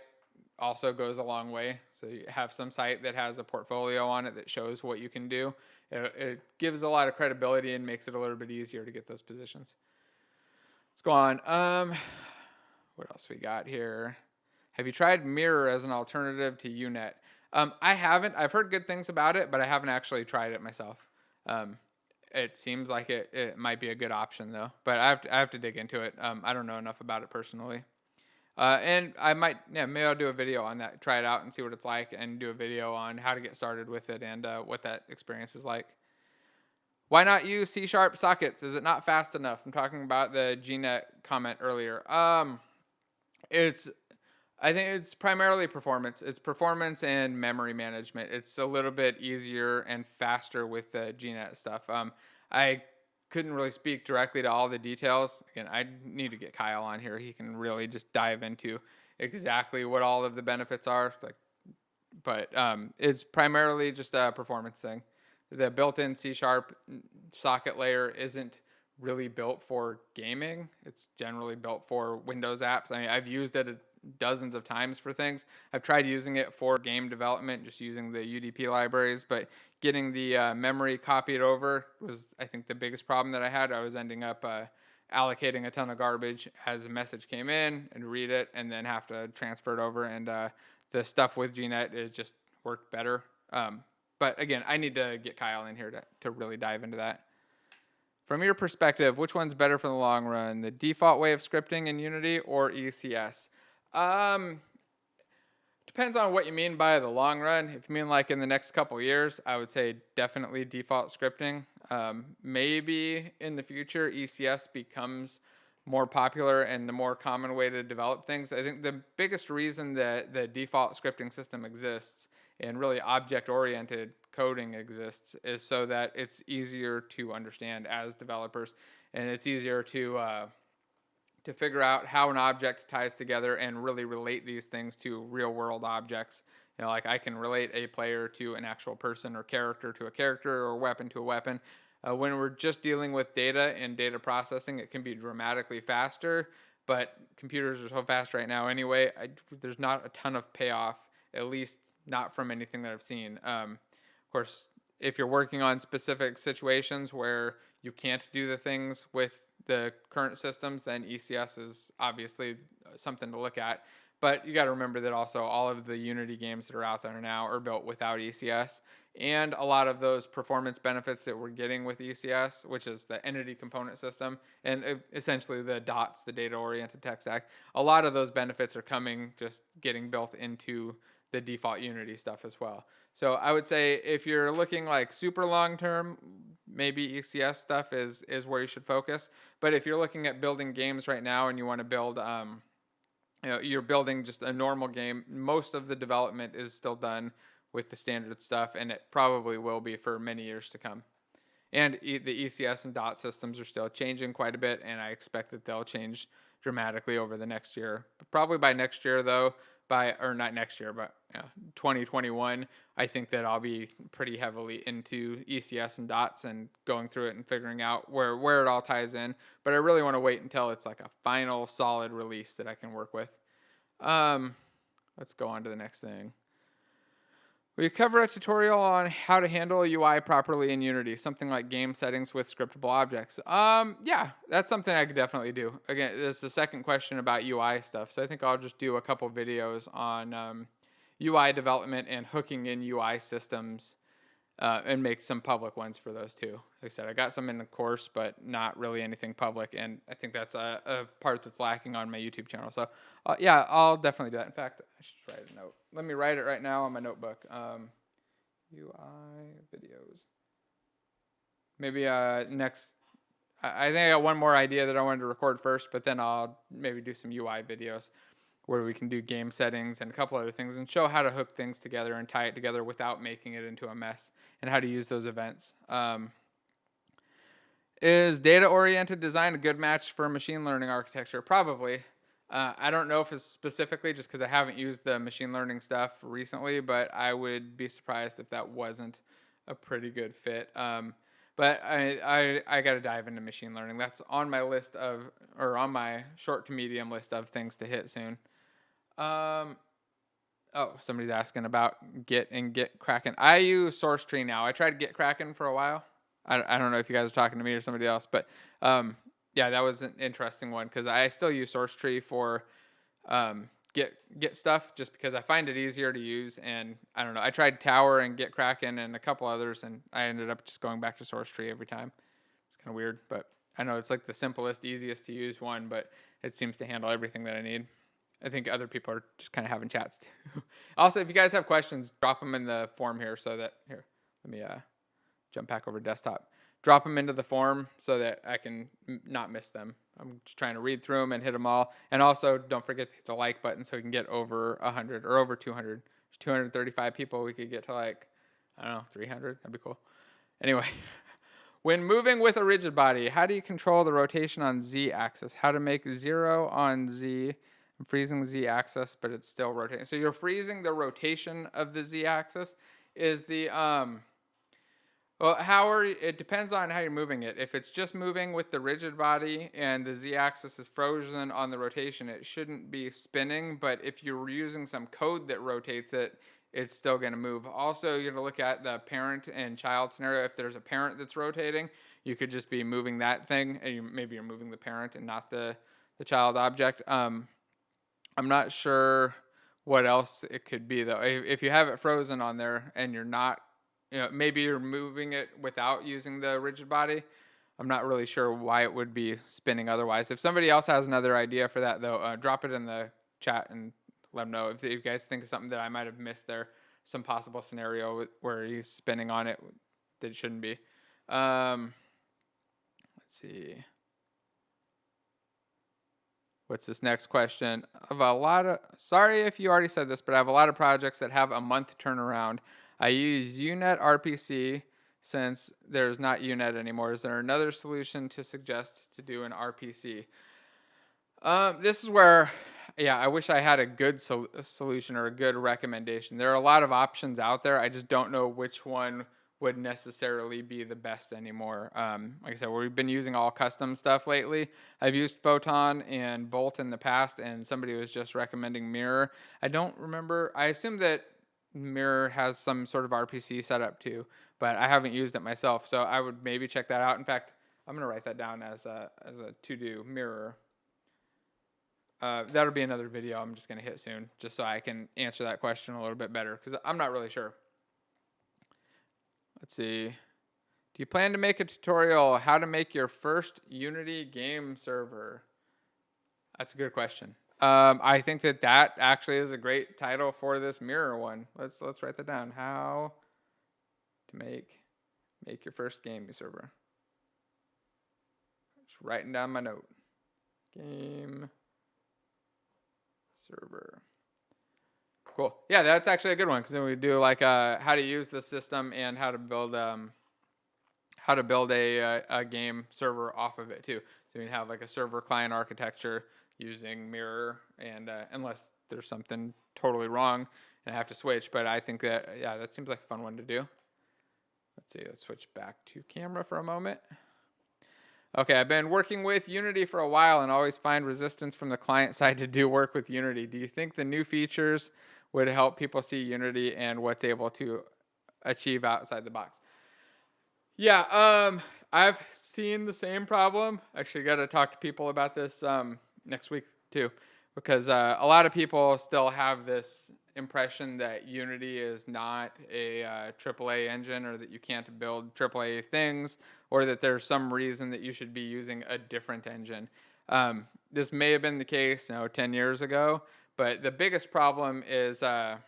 S1: also goes a long way. So you have some site that has a portfolio on it that shows what you can do. It gives a lot of credibility and makes it a little bit easier to get those positions. Let's go on. What else we got here? Have you tried Mirror as an alternative to Unet? I haven't. I've heard good things about it, but I haven't actually tried it myself. It seems like it might be a good option though, but I have to dig into it. I don't know enough about it personally. And I maybe I'll do a video on that, try it out and see what it's like, and do a video on how to get started with it and what that experience is like. Why not use C# sockets? Is it not fast enough? I'm talking about the GNet comment earlier. I think it's primarily performance. It's performance and memory management. It's a little bit easier and faster with the GNet stuff. I couldn't really speak directly to all the details. Again, I need to get Kyle on here. He can really just dive into exactly what all of the benefits are. Like, but it's primarily just a performance thing. The built-in C# socket layer isn't really built for gaming. It's generally built for Windows apps. I mean, I've used it dozens of times for things. I've tried using it for game development, just using the UDP libraries, but getting the memory copied over was, I think, the biggest problem that I had. I was ending up allocating a ton of garbage as a message came in and read it and then have to transfer it over. And the stuff with GNet is just worked better. But again, I need to get Kyle in here to really dive into that. From your perspective, which one's better for the long run, the default way of scripting in Unity or ECS? Depends on what you mean by the long run. If you mean like in the next couple years, I would say definitely default scripting. Maybe in the future, ECS becomes more popular and the more common way to develop things. I think the biggest reason that the default scripting system exists and really object-oriented coding exists is so that it's easier to understand as developers, and it's easier to figure out how an object ties together and really relate these things to real-world objects. You know, like I can relate a player to an actual person or character to a character or weapon to a weapon. When we're just dealing with data and data processing, it can be dramatically faster, but computers are so fast right now anyway, there's not a ton of payoff, at least not from anything that I've seen. Of course, if you're working on specific situations where you can't do the things with the current systems, then ECS is obviously something to look at. But you got to remember that also all of the Unity games that are out there now are built without ECS. And a lot of those performance benefits that we're getting with ECS, which is the entity component system, and essentially the DOTS, the data-oriented tech stack, a lot of those benefits are just getting built into the default Unity stuff as well. So I would say if you're looking like super long-term, maybe ECS stuff is where you should focus. But if you're looking at building games right now and you want to build, you're building just a normal game, most of the development is still done with the standard stuff, and it probably will be for many years to come. And the ECS and DOT systems are still changing quite a bit, and I expect that they'll change dramatically over the next year. But probably by next year, though, not next year, but 2021, I think that I'll be pretty heavily into ECS and DOTS and going through it and figuring out where it all ties in. But I really want to wait until it's like a final solid release that I can work with. Let's go on to the next thing. We cover a tutorial on how to handle UI properly in Unity, something like game settings with scriptable objects. Yeah, that's something I could definitely do. Again, this is the second question about UI stuff, so I think I'll just do a couple videos on UI development and hooking in UI systems and make some public ones for those too. Like I said, I got some in the course, but not really anything public, and I think that's a part that's lacking on my YouTube channel. So yeah, I'll definitely do that. In fact, I should write a note. Let me write it right now on my notebook. UI videos. Maybe next, I think I got one more idea that I wanted to record first, but then I'll maybe do some UI videos where we can do game settings and a couple other things and show how to hook things together and tie it together without making it into a mess and how to use those events. Is data-oriented design a good match for machine learning architecture? Probably. I don't know if it's specifically just because I haven't used the machine learning stuff recently, but I would be surprised if that wasn't a pretty good fit. But I got to dive into machine learning. That's on my list on my short to medium list of things to hit soon. Somebody's asking about Git and Git Kraken. I use SourceTree now. I tried Git Kraken for a while. I don't know if you guys are talking to me or somebody else, but yeah, that was an interesting one because I still use SourceTree for Git stuff just because I find it easier to use. And I don't know, I tried Tower and Git Kraken and a couple others, and I ended up just going back to SourceTree every time. It's kind of weird, but I know it's like the simplest, easiest to use one, but it seems to handle everything that I need. I think other people are just kind of having chats too. Also, if you guys have questions, drop them in the form here let me jump back over to desktop. Drop them into the form so that I can not miss them. I'm just trying to read through them and hit them all. And also, don't forget to hit the like button so we can get over 100 or over 200. There's 235 people. We could get to 300. That'd be cool. Anyway, When moving with a rigid body, how do you control the rotation on Z-axis? How to make 0 on Z? I'm freezing the Z-axis, but it's still rotating. So you're freezing the rotation of the Z-axis. Is the well, it depends on how you're moving it. If it's just moving with the rigid body and the Z-axis is frozen on the rotation, it shouldn't be spinning. But if you're using some code that rotates it, it's still going to move. Also, you're going to look at the parent and child scenario. If there's a parent that's rotating, you could just be moving that thing, and maybe you're moving the parent and not the child object. I'm not sure what else it could be, though. If you have it frozen on there and you're not, maybe you're moving it without using the rigid body. I'm not really sure why it would be spinning otherwise. If somebody else has another idea for that, though, drop it in the chat and let them know. If you guys think of something that I might have missed there, some possible scenario where he's spinning on it that it shouldn't be. Let's see. What's this next question? Sorry if you already said this, but I have a lot of projects that have a month turnaround. I use UNet RPC since there's not UNet anymore. Is there another solution to suggest to do an RPC? This is where, I wish I had a good solution or a good recommendation. There are a lot of options out there. I just don't know which one would necessarily be the best anymore. Like I said, we've been using all custom stuff lately. I've used Photon and Bolt in the past, and somebody was just recommending Mirror. I don't remember. I assume that Mirror has some sort of RPC setup too, but I haven't used it myself, so I would maybe check that out. In fact, I'm gonna write that down as a to-do, Mirror. That'll be another video I'm just gonna hit soon, just so I can answer that question a little bit better, because I'm not really sure. Let's see. Do you plan to make a tutorial how to make your first Unity game server? That's a good question. I think that actually is a great title for this Mirror one. Let's write that down. How to make your first game server. Just writing down my note. Game server. Cool. Yeah, that's actually a good one, because then we do like how to use the system and how to build a game server off of it too. So you can have like a server client architecture using Mirror, and unless there's something totally wrong and I have to switch. But I think that that seems like a fun one to do. Let's see. Let's switch back to camera for a moment. Okay, I've been working with Unity for a while and always find resistance from the client side to do work with Unity. Do you think the new features would help people see Unity and what's able to achieve outside the box? Yeah, I've seen the same problem. Actually, got to talk to people about this next week too, because a lot of people still have this impression that Unity is not a AAA engine, or that you can't build AAA things, or that there's some reason that you should be using a different engine. This may have been the case, 10 years ago, but the biggest problem is that,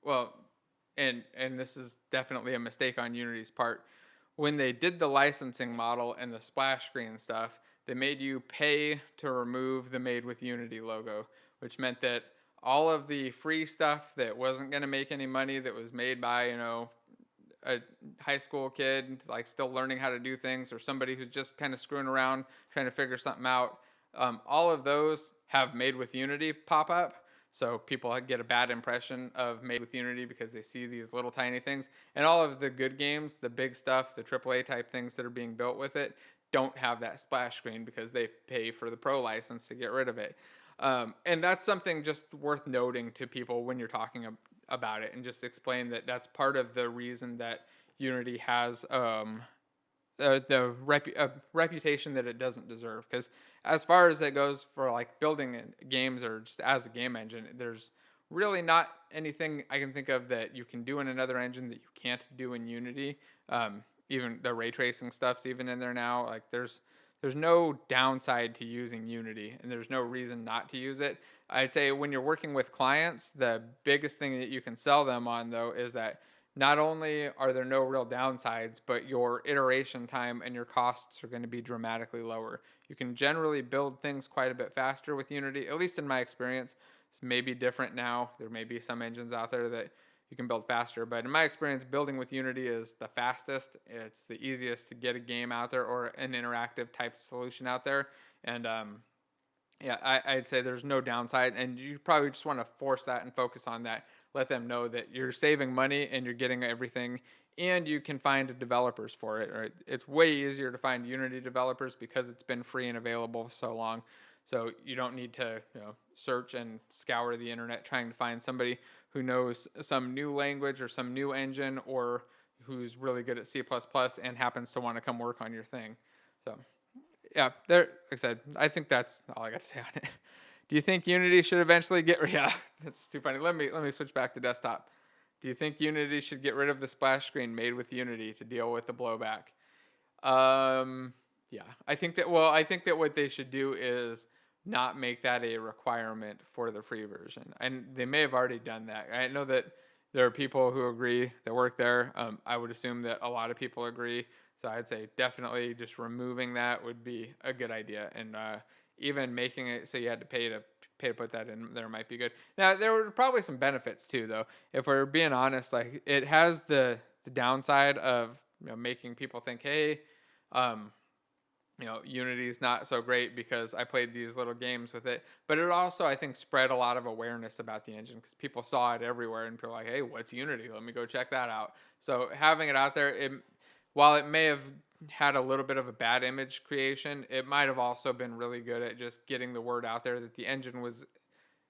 S1: well, and this is definitely a mistake on Unity's part. When they did the licensing model and the splash screen stuff, they made you pay to remove the Made with Unity logo, which meant that all of the free stuff that wasn't going to make any money, that was made by, a high school kid, like still learning how to do things, or somebody who's just kind of screwing around, trying to figure something out, all of those have Made with Unity pop up. So people get a bad impression of Made with Unity because they see these little tiny things. And all of the good games, the big stuff, the AAA type things that are being built with it, don't have that splash screen because they pay for the pro license to get rid of it. And that's something just worth noting to people when you're talking about it, and just explain that that's part of the reason that Unity has the reputation that it doesn't deserve. Because as far as it goes for like building games or just as a game engine, there's really not anything I can think of that you can do in another engine that you can't do in Unity. Even the ray tracing stuff's even in there now. Like there's no downside to using Unity, and there's no reason not to use it. I'd say when you're working with clients, the biggest thing that you can sell them on, though, is that not only are there no real downsides, but your iteration time and your costs are going to be dramatically lower. You can generally build things quite a bit faster with Unity, at least in my experience. It's maybe different now. There may be some engines out there that you can build faster. But in my experience, building with Unity is the fastest. It's the easiest to get a game out there or an interactive type solution out there. And yeah, I'd say there's no downside, and you probably just want to force that and focus on that. Let them know that you're saving money and you're getting everything, and you can find developers for it. Right? It's way easier to find Unity developers because it's been free and available for so long. So you don't need to search and scour the internet trying to find somebody who knows some new language or some new engine or who's really good at C++ and happens to want to come work on your thing. So yeah, there. Like I said, I think that's all I got to say on it. Do you think Unity should eventually get? Yeah, that's too funny. Let me switch back to desktop. Do you think Unity should get rid of the splash screen made with Unity to deal with the blowback? Yeah, I think that. Well, I think that what they should do is not make that a requirement for the free version, and they may have already done that. I know that there are people who agree that work there. I would assume that a lot of people agree. So I'd say definitely just removing that would be a good idea, and even making it so you had to pay to put that in there might be good. Now there were probably some benefits too, though. If we're being honest, like it has the downside of making people think, hey, Unity is not so great because I played these little games with it. But it also, I think, spread a lot of awareness about the engine because people saw it everywhere and people were like, hey, what's Unity? Let me go check that out. So having it out there, while it may have had a little bit of a bad image creation, it might have also been really good at just getting the word out there that the engine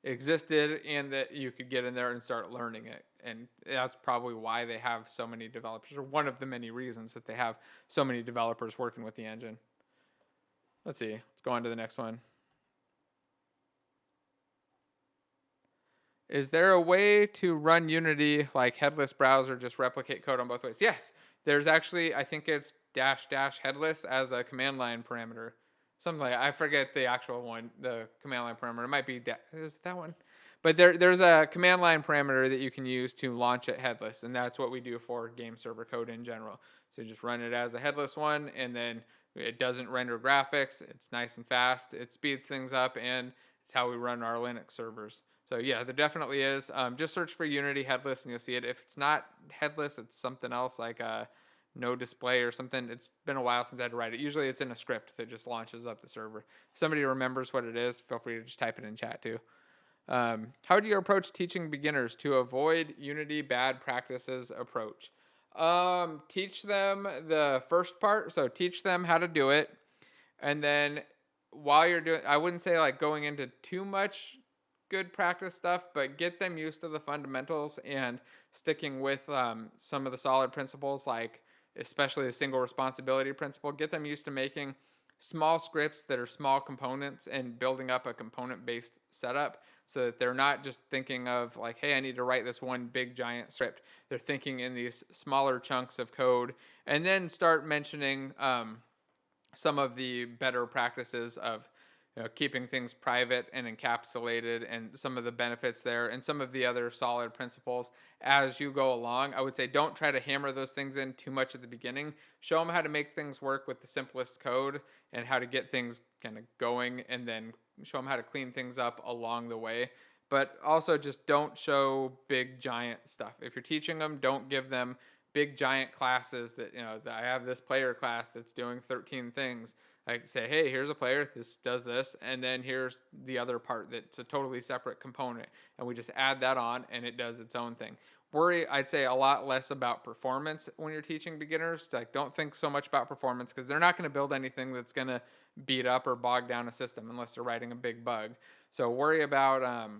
S1: existed and that you could get in there and start learning it. And that's probably why they have so many developers, or one of the many reasons that they have so many developers working with the engine. Let's see. Let's go on to the next one. Is there a way to run Unity like headless browser, just replicate code on both ways? Yes. There's actually, I think it's -- headless as a command line parameter. Something like I forget the actual one, the command line parameter. It might be is that one? But there's a command line parameter that you can use to launch it headless, and that's what we do for game server code in general. So you just run it as a headless one, and then it doesn't render graphics. It's nice and fast. It speeds things up, and it's how we run our Linux servers. So yeah, there definitely is. Just search for Unity headless, and you'll see it. If it's not headless, it's something else like no display or something. It's been a while since I had to write it. Usually it's in a script that just launches up the server. If somebody remembers what it is, feel free to just type it in chat too. How do you approach teaching beginners to avoid Unity bad practices approach? Teach them the first part. So teach them how to do it. And then while you're doing, I wouldn't say like going into too much good practice stuff, but get them used to the fundamentals and sticking with some of the solid principles, like especially the single responsibility principle. Get them used to making small scripts that are small components and building up a component-based setup so that they're not just thinking of like, hey, I need to write this one big giant script. They're thinking in these smaller chunks of code, and then start mentioning some of the better practices of keeping things private and encapsulated and some of the benefits there and some of the other solid principles as you go along. I would say don't try to hammer those things in too much at the beginning. Show them how to make things work with the simplest code and how to get things kind of going, and then show them how to clean things up along the way. But also just don't show big giant stuff. If you're teaching them, don't give them big giant classes that, I have this player class that's doing 13 things. I say, hey, here's a player, this does this, and then here's the other part that's a totally separate component, and we just add that on, and it does its own thing. Worry, I'd say, a lot less about performance when you're teaching beginners. Like, don't think so much about performance because they're not going to build anything that's going to beat up or bog down a system unless they're writing a big bug. So worry about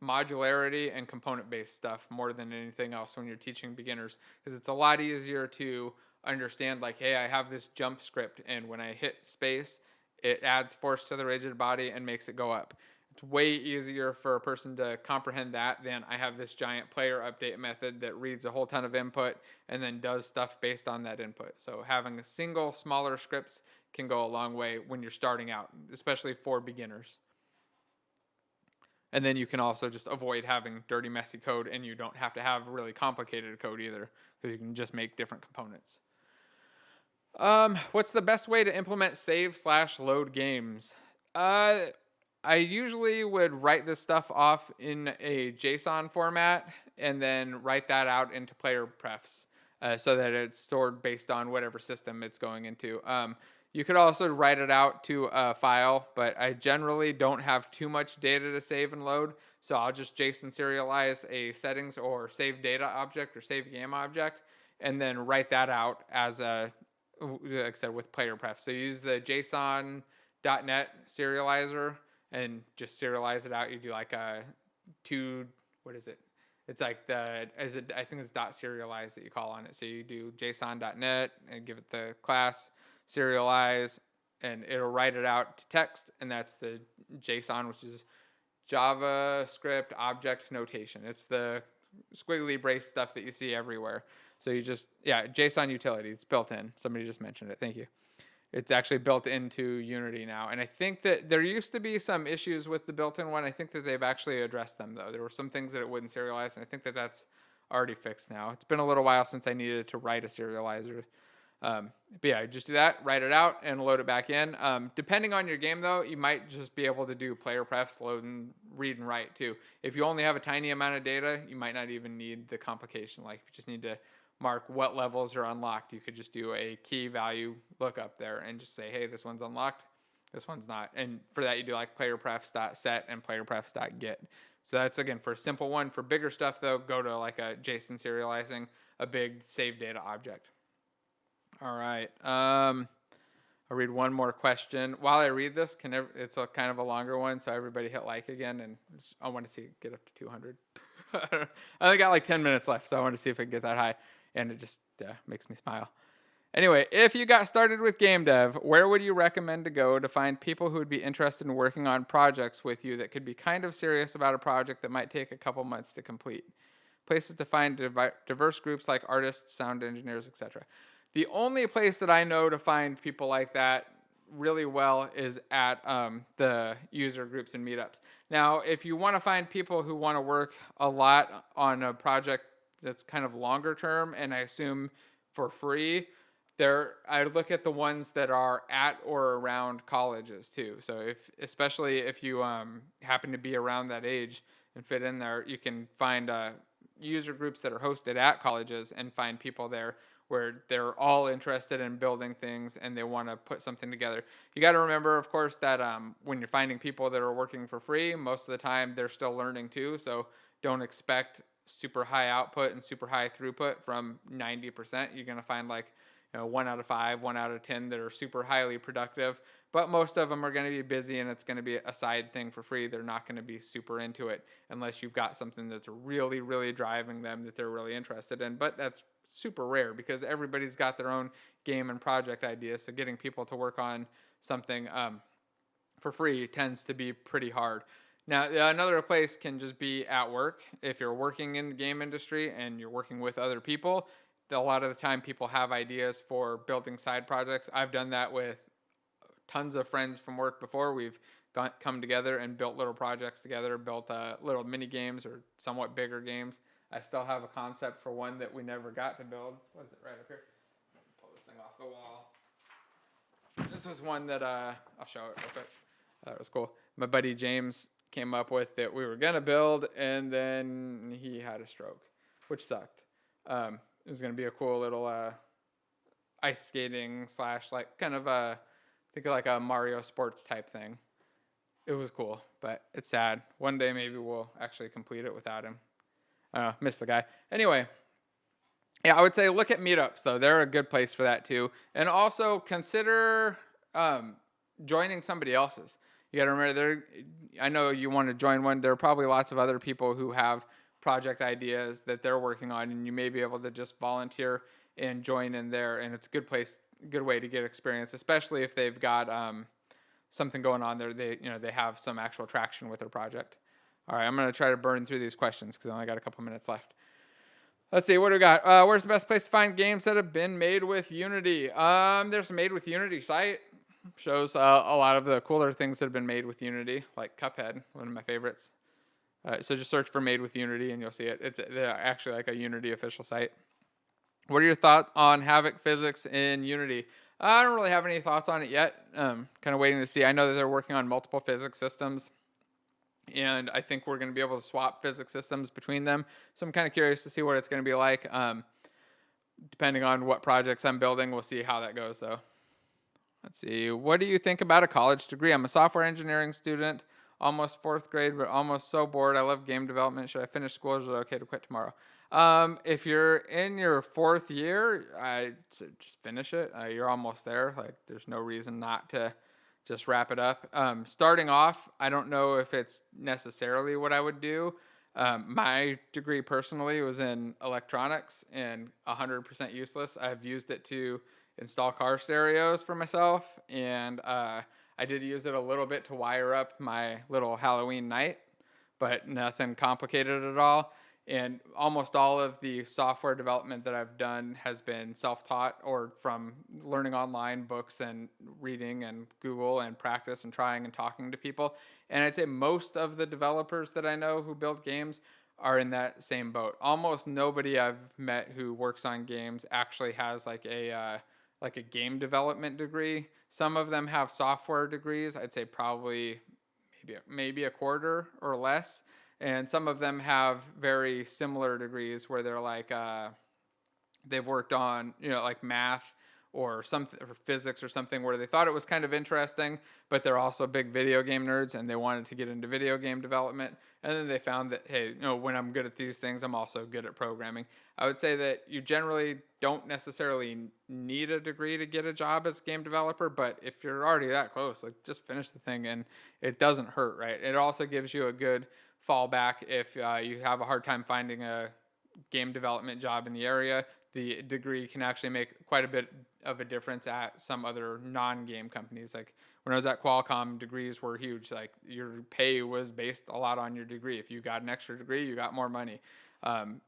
S1: modularity and component-based stuff more than anything else when you're teaching beginners, because it's a lot easier to understand, like, hey, I have this jump script, and when I hit space, it adds force to the rigid body and makes it go up. It's way easier for a person to comprehend that than I have this giant player update method that reads a whole ton of input and then does stuff based on that input. So having a single, smaller scripts can go a long way when you're starting out, especially for beginners. And then you can also just avoid having dirty, messy code, and you don't have to have really complicated code either, because you can just make different components. What's the best way to implement save/load games? I usually would write this stuff off in a JSON format and then write that out into player prefs so that it's stored based on whatever system it's going into. You could also write it out to a file, but I generally don't have too much data to save and load. So I'll just JSON serialize a settings or save data object or save game object, and then write that out as a, like I said, with player pref. So you use the JSON.NET serializer and just serialize it out. You do like a what is it? It's like I think it's .serialize that you call on it. So you do JSON.NET and give it the class serialize, and it'll write it out to text, and that's the JSON, which is JavaScript object notation. It's the squiggly brace stuff that you see everywhere. So you just, JSON utility. It's built in. Somebody just mentioned it. Thank you. It's actually built into Unity now. And I think that there used to be some issues with the built-in one. I think that they've actually addressed them, though. There were some things that it wouldn't serialize, and I think that that's already fixed now. It's been a little while since I needed to write a serializer. But yeah, just do that, write it out, and load it back in. Depending on your game, though, you might just be able to do player prefs, load and read and write, too. If you only have a tiny amount of data, you might not even need the complication. Like, if you just need to mark what levels are unlocked, you could just do a key value lookup there and just say, hey, this one's unlocked, this one's not. And for that, you do like playerprefs.set and playerprefs.get. So that's, again, for a simple one. For bigger stuff, though, go to like a JSON serializing a big save data object. All right. I'll read one more question. While I read this, it's a kind of a longer one, so everybody hit like again, and I want to see it get up to 200. I only got like 10 minutes left, so I want to see if I can get that high, and it just makes me smile. Anyway, if you got started with game dev, where would you recommend to go to find people who would be interested in working on projects with you that could be kind of serious about a project that might take a couple months to complete? Places to find diverse groups like artists, sound engineers, etc. The only place that I know to find people like that really well is at the user groups and meetups. Now, if you want to find people who want to work a lot on a project that's kind of longer term, and I assume for free, I look at the ones that are at or around colleges too. So especially if you happen to be around that age and fit in there, you can find user groups that are hosted at colleges and find people there where they're all interested in building things and they want to put something together. You got to remember, of course, that when you're finding people that are working for free, most of the time they're still learning too. So don't expect super high output and super high throughput from 90%. You're going to find like 1 out of 5, 1 out of 10 that are super highly productive. But most of them are going to be busy, and it's going to be a side thing for free. They're not going to be super into it unless you've got something that's really, really driving them that they're really interested in. But that's super rare because everybody's got their own game and project ideas. So getting people to work on something for free tends to be pretty hard. Now, another place can just be at work. If you're working in the game industry and you're working with other people, a lot of the time people have ideas for building side projects. I've done that with tons of friends from work before. We've come together and built little projects together, built little mini games or somewhat bigger games. I still have a concept for one that we never got to build. What is it, right up here? Pull this thing off the wall. This was one that I'll show it real quick. That was cool. My buddy James came up with that we were going to build, and then he had a stroke, which sucked. It was going to be a cool little ice skating / like kind of think of like a Mario sports type thing. It was cool, but it's sad. One day maybe we'll actually complete it without him. Miss the guy. Anyway, yeah, I would say look at meetups, though. They're a good place for that, too. And also consider joining somebody else's. You got to remember, I know you want to join one. There are probably lots of other people who have project ideas that they're working on, and you may be able to just volunteer and join in there. And it's a good way to get experience, especially if they've got something going on there. They have some actual traction with their project. All right, I'm going to try to burn through these questions because I only got a couple minutes left. Let's see, what do we got? Where's the best place to find games that have been made with Unity? There's a Made with Unity site. Shows a lot of the cooler things that have been made with Unity, like Cuphead, one of my favorites. So just search for Made with Unity and you'll see it. It's actually like a Unity official site. What are your thoughts on Havok physics in Unity? I don't really have any thoughts on it yet. Kind of waiting to see. I know that they're working on multiple physics systems. and I think we're going to be able to swap physics systems between them. So I'm kind of curious to see what it's going to be like. Depending on what projects I'm building, we'll see how that goes, though. Let's see. What do you think about a college degree? I'm a software engineering student, almost fourth grade, but almost so bored. I love game development. Should I finish school or is it okay to quit tomorrow? If you're in your fourth year, I just finish it. You're almost there. Like, there's no reason not to just wrap it up. Starting off, I don't know if it's necessarily what I would do. My degree personally was in electronics and 100% useless. I've used it to install car stereos for myself, and I did use it a little bit to wire up my little Halloween night, but nothing complicated at all. And almost all of the software development that I've done has been self-taught or from learning online, books and reading and Google and practice and trying and talking to people. And I'd say most of the developers that I know who build games are in that same boat. Almost nobody I've met who works on games actually has like a game development degree. Some of them have software degrees. I'd say probably maybe a quarter or less. And some of them have very similar degrees where they're like they've worked on like math or something or physics or something where they thought it was kind of interesting, but they're also big video game nerds and they wanted to get into video game development. And then they found that, hey, when I'm good at these things, I'm also good at programming. I would say that you generally don't necessarily need a degree to get a job as a game developer, but if you're already that close, like just finish the thing and it doesn't hurt, right? It also gives you a good fallback if you have a hard time finding a game development job in the area. The degree can actually make quite a bit of a difference at some other non-game companies. Like when I was at Qualcomm, degrees were huge. Like your pay was based a lot on your degree. If you got an extra degree, you got more money.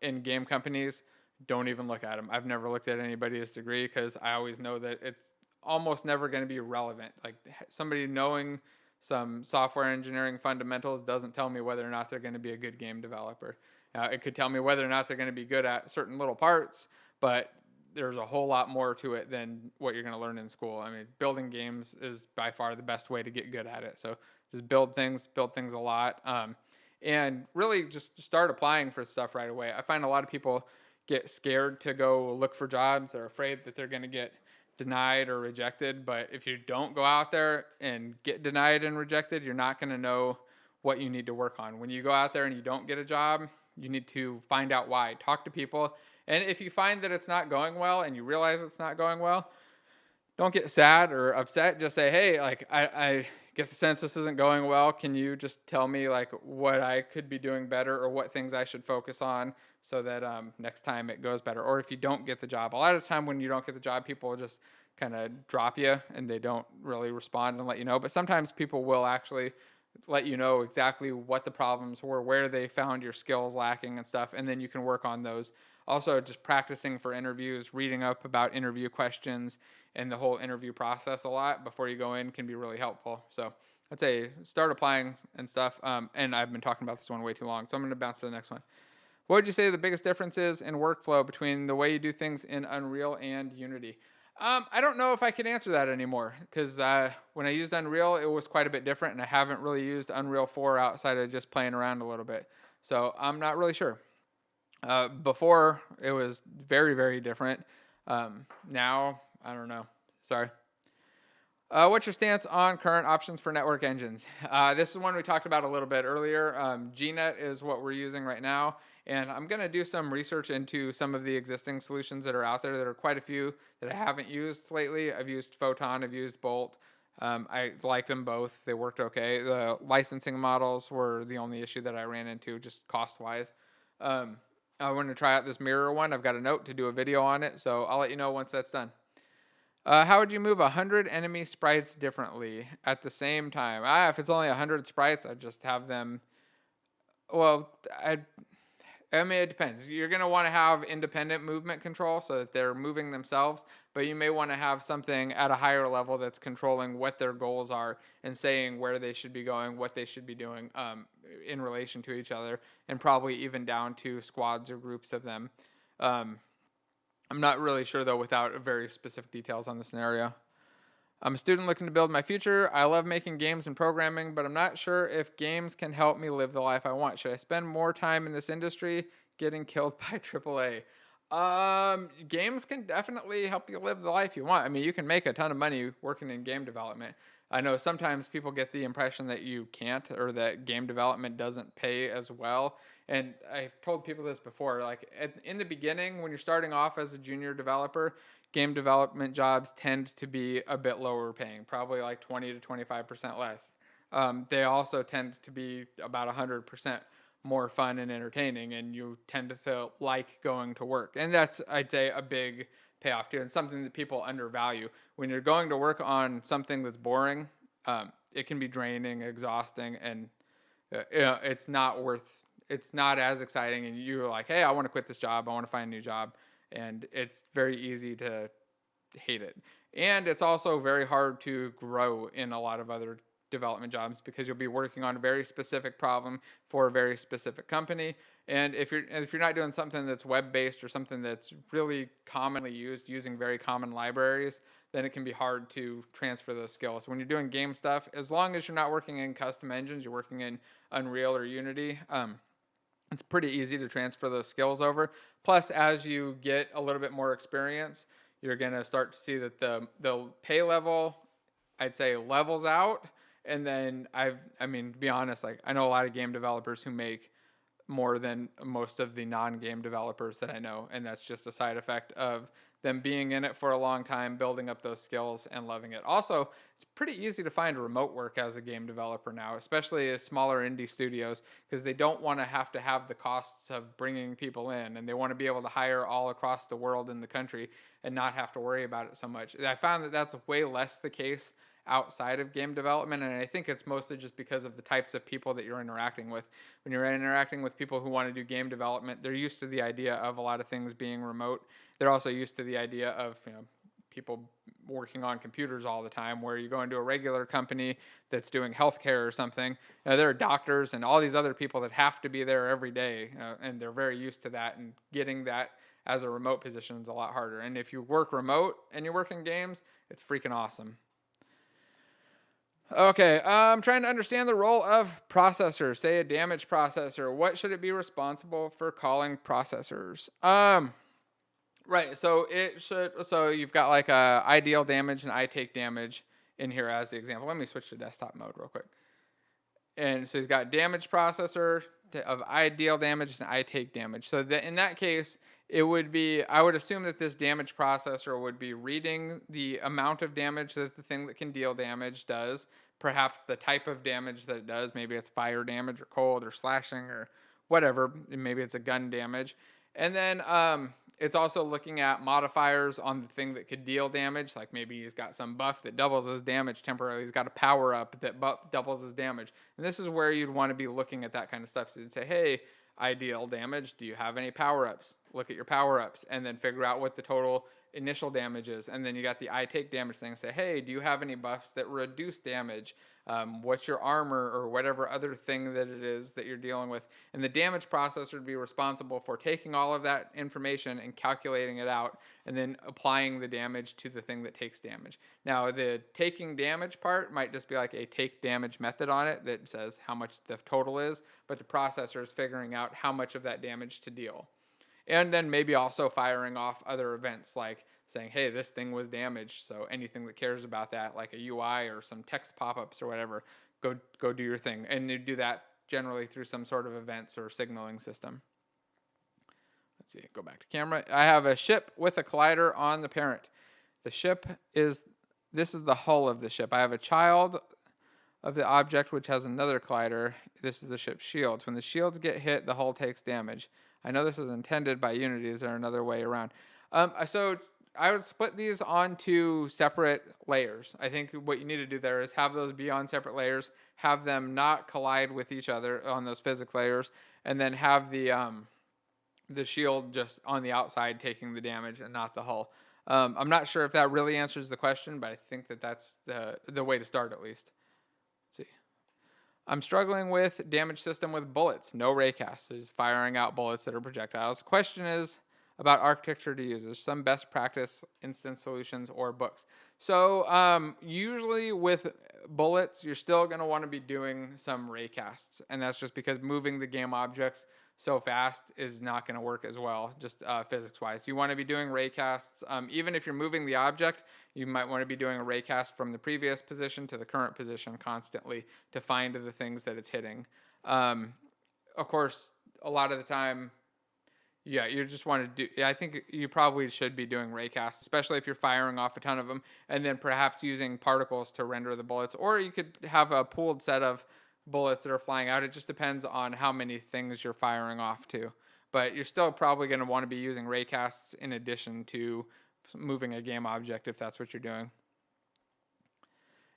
S1: In game companies, don't even look at them. I've never looked at anybody's degree because I always know that it's almost never going to be relevant. Like somebody knowing some software engineering fundamentals doesn't tell me whether or not they're going to be a good game developer. It could tell me whether or not they're going to be good at certain little parts, but there's a whole lot more to it than what you're going to learn in school. I mean, building games is by far the best way to get good at it. So just build things a lot, and really just start applying for stuff right away. I find a lot of people get scared to go look for jobs. They're afraid that they're going to get denied or rejected. But if you don't go out there and get denied and rejected, you're not going to know what you need to work on. When you go out there and you don't get a job, you need to find out why. Talk to people. And if you find that it's not going well and you realize it's not going well, don't get sad or upset. Just say, hey, like I get the sense this isn't going well. Can you just tell me like what I could be doing better or what things I should focus on so that next time it goes better? Or if you don't get the job, a lot of the time when you don't get the job, people will just kind of drop you and they don't really respond and let you know. But sometimes people will actually let you know exactly what the problems were, where they found your skills lacking and stuff, and then you can work on those. Also, just practicing for interviews, reading up about interview questions and the whole interview process a lot before you go in can be really helpful. So I'd say start applying and stuff. And I've been talking about this one way too long, so I'm going to bounce to the next one. What would you say the biggest difference is in workflow between the way you do things in Unreal and Unity? I don't know if I can answer that anymore because when I used Unreal, it was quite a bit different, and I haven't really used Unreal 4 outside of just playing around a little bit. So I'm not really sure. Before, it was very, very different. Now, I don't know. Sorry. What's your stance on current options for network engines? This is one we talked about a little bit earlier. GNet is what we're using right now, and I'm going to do some research into some of the existing solutions that are out there. There are quite a few that I haven't used lately. I've used Photon, I've used Bolt. I liked them both. They worked okay. The licensing models were the only issue that I ran into, just cost-wise. I want to try out this mirror one. I've got a note to do a video on it, so I'll let you know once that's done. How would you move 100 enemy sprites differently at the same time? If it's only 100 sprites, I'd just have them. Well, I mean, it depends. You're going to want to have independent movement control so that they're moving themselves, but you may want to have something at a higher level that's controlling what their goals are and saying where they should be going, what they should be doing in relation to each other, and probably even down to squads or groups of them. I'm not really sure, though, without very specific details on the scenario. I'm a student looking to build my future. I love making games and programming, but I'm not sure if games can help me live the life I want. Should I spend more time in this industry getting killed by AAA? Games can definitely help you live the life you want. I mean, you can make a ton of money working in game development. I know sometimes people get the impression that you can't, or that game development doesn't pay as well. And I've told people this before, like in the beginning, when you're starting off as a junior developer, game development jobs tend to be a bit lower paying, probably like 20 to 25% less. They also tend to be about 100% more fun and entertaining, and you tend to like going to work. And that's, I'd say, a big payoff too, and something that people undervalue. When you're going to work on something that's boring, it can be draining, exhausting, and it's not as exciting. And you're like, hey, I want to quit this job. I want to find a new job. And it's very easy to hate it. And it's also very hard to grow in a lot of other development jobs, because you'll be working on a very specific problem for a very specific company. And if you're not doing something that's web based, or something that's really commonly used using very common libraries, then it can be hard to transfer those skills. When you're doing game stuff, as long as you're not working in custom engines, you're working in Unreal or Unity, it's pretty easy to transfer those skills over. Plus, as you get a little bit more experience, you're going to start to see that the pay level, I'd say, levels out. And then I mean, to be honest, like, I know a lot of game developers who make more than most of the non-game developers that I know, and that's just a side effect of them being in it for a long time, building up those skills and loving it. Also, it's pretty easy to find remote work as a game developer now, especially as smaller indie studios, because they don't want to have the costs of bringing people in, and they want to be able to hire all across the world in the country and not have to worry about it so much. I found that that's way less the case outside of game development, and I think it's mostly just because of the types of people that you're interacting with. When you're interacting with people who want to do game development, they're used to the idea of a lot of things being remote. They're also used to the idea of, people working on computers all the time, where you go into a regular company that's doing healthcare or something. There are doctors and all these other people that have to be there every day, and they're very used to that, and getting that as a remote position is a lot harder. And if you work remote and you work in games, it's freaking awesome. Okay, I'm trying to understand the role of processors. Say a damage processor. What should it be responsible for calling processors? Right. So it should. So you've got like a ideal damage and I take damage in here as the example. Let me switch to desktop mode real quick. And so you've got damage processor of ideal damage and I take damage. So that in that case, it would be, I would assume that this damage processor would be reading the amount of damage that the thing that can deal damage does, perhaps the type of damage that it does. Maybe it's fire damage or cold or slashing or whatever. Maybe it's a gun damage. And then it's also looking at modifiers on the thing that could deal damage. Like maybe he's got some buff that doubles his damage temporarily. He's got a power up that doubles his damage. And this is where you'd want to be looking at that kind of stuff. So you'd say, hey, ideal damage, do you have any power ups? Look at your power ups and then figure out what the total initial damage is. And then you got the I take damage thing. Say, hey, do you have any buffs that reduce damage? What's your armor, or whatever other thing that it is that you're dealing with. And the damage processor would be responsible for taking all of that information and calculating it out, and then applying the damage to the thing that takes damage. Now, the taking damage part might just be like a take damage method on it that says how much the total is, but the processor is figuring out how much of that damage to deal. And then maybe also firing off other events, like saying, hey, this thing was damaged, so anything that cares about that, like a UI or some text pop-ups or whatever, go do your thing. And you do that generally through some sort of events or signaling system. Let's see, go back to camera. I have a ship with a collider on the parent. This is the hull of the ship. I have a child of the object which has another collider. This is the ship's shields. When the shields get hit, the hull takes damage. I know this is intended by Unity. Is there another way around? So I would split these onto separate layers. I think what you need to do there is have those be on separate layers, have them not collide with each other on those physics layers, and then have the shield just on the outside taking the damage and not the hull. I'm not sure if that really answers the question, but I think that that's the way to start at least. Let's see. I'm struggling with damage system with bullets, no raycast, so just firing out bullets that are projectiles. Question is about architecture to use. There's some best practice instance solutions or books. So usually with bullets, you're still going to want to be doing some raycasts, and that's just because moving the game objects so fast is not going to work as well, just physics-wise. You want to be doing raycasts. Even if you're moving the object, you might want to be doing a raycast from the previous position to the current position constantly to find the things that it's hitting. Um, of course, a lot of the time, yeah, you just want to do. Yeah, I think you probably should be doing raycasts, especially if you're firing off a ton of them, and then perhaps using particles to render the bullets. Or you could have a pooled set of bullets that are flying out. It just depends on how many things you're firing off to. But you're still probably going to want to be using raycasts in addition to moving a game object if that's what you're doing.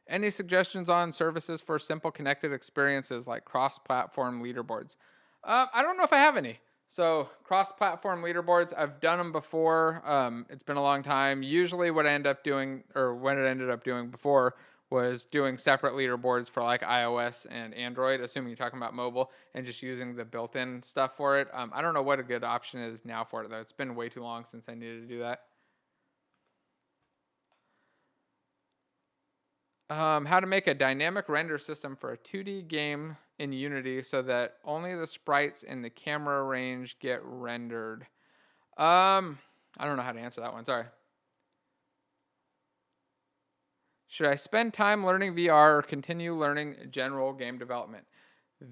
S1: Any suggestions on services for simple connected experiences like cross-platform leaderboards? I don't know if I have any. So cross-platform leaderboards, I've done them before. It's been a long time. Usually what I end up doing, or what it ended up doing before, was doing separate leaderboards for like iOS and Android, assuming you're talking about mobile, and just using the built-in stuff for it. I don't know what a good option is now for it, though. It's been way too long since I needed to do that. How to make a dynamic render system for a 2D game in Unity so that only the sprites in the camera range get rendered. I don't know how to answer that one. Sorry. Should I spend time learning VR or continue learning general game development?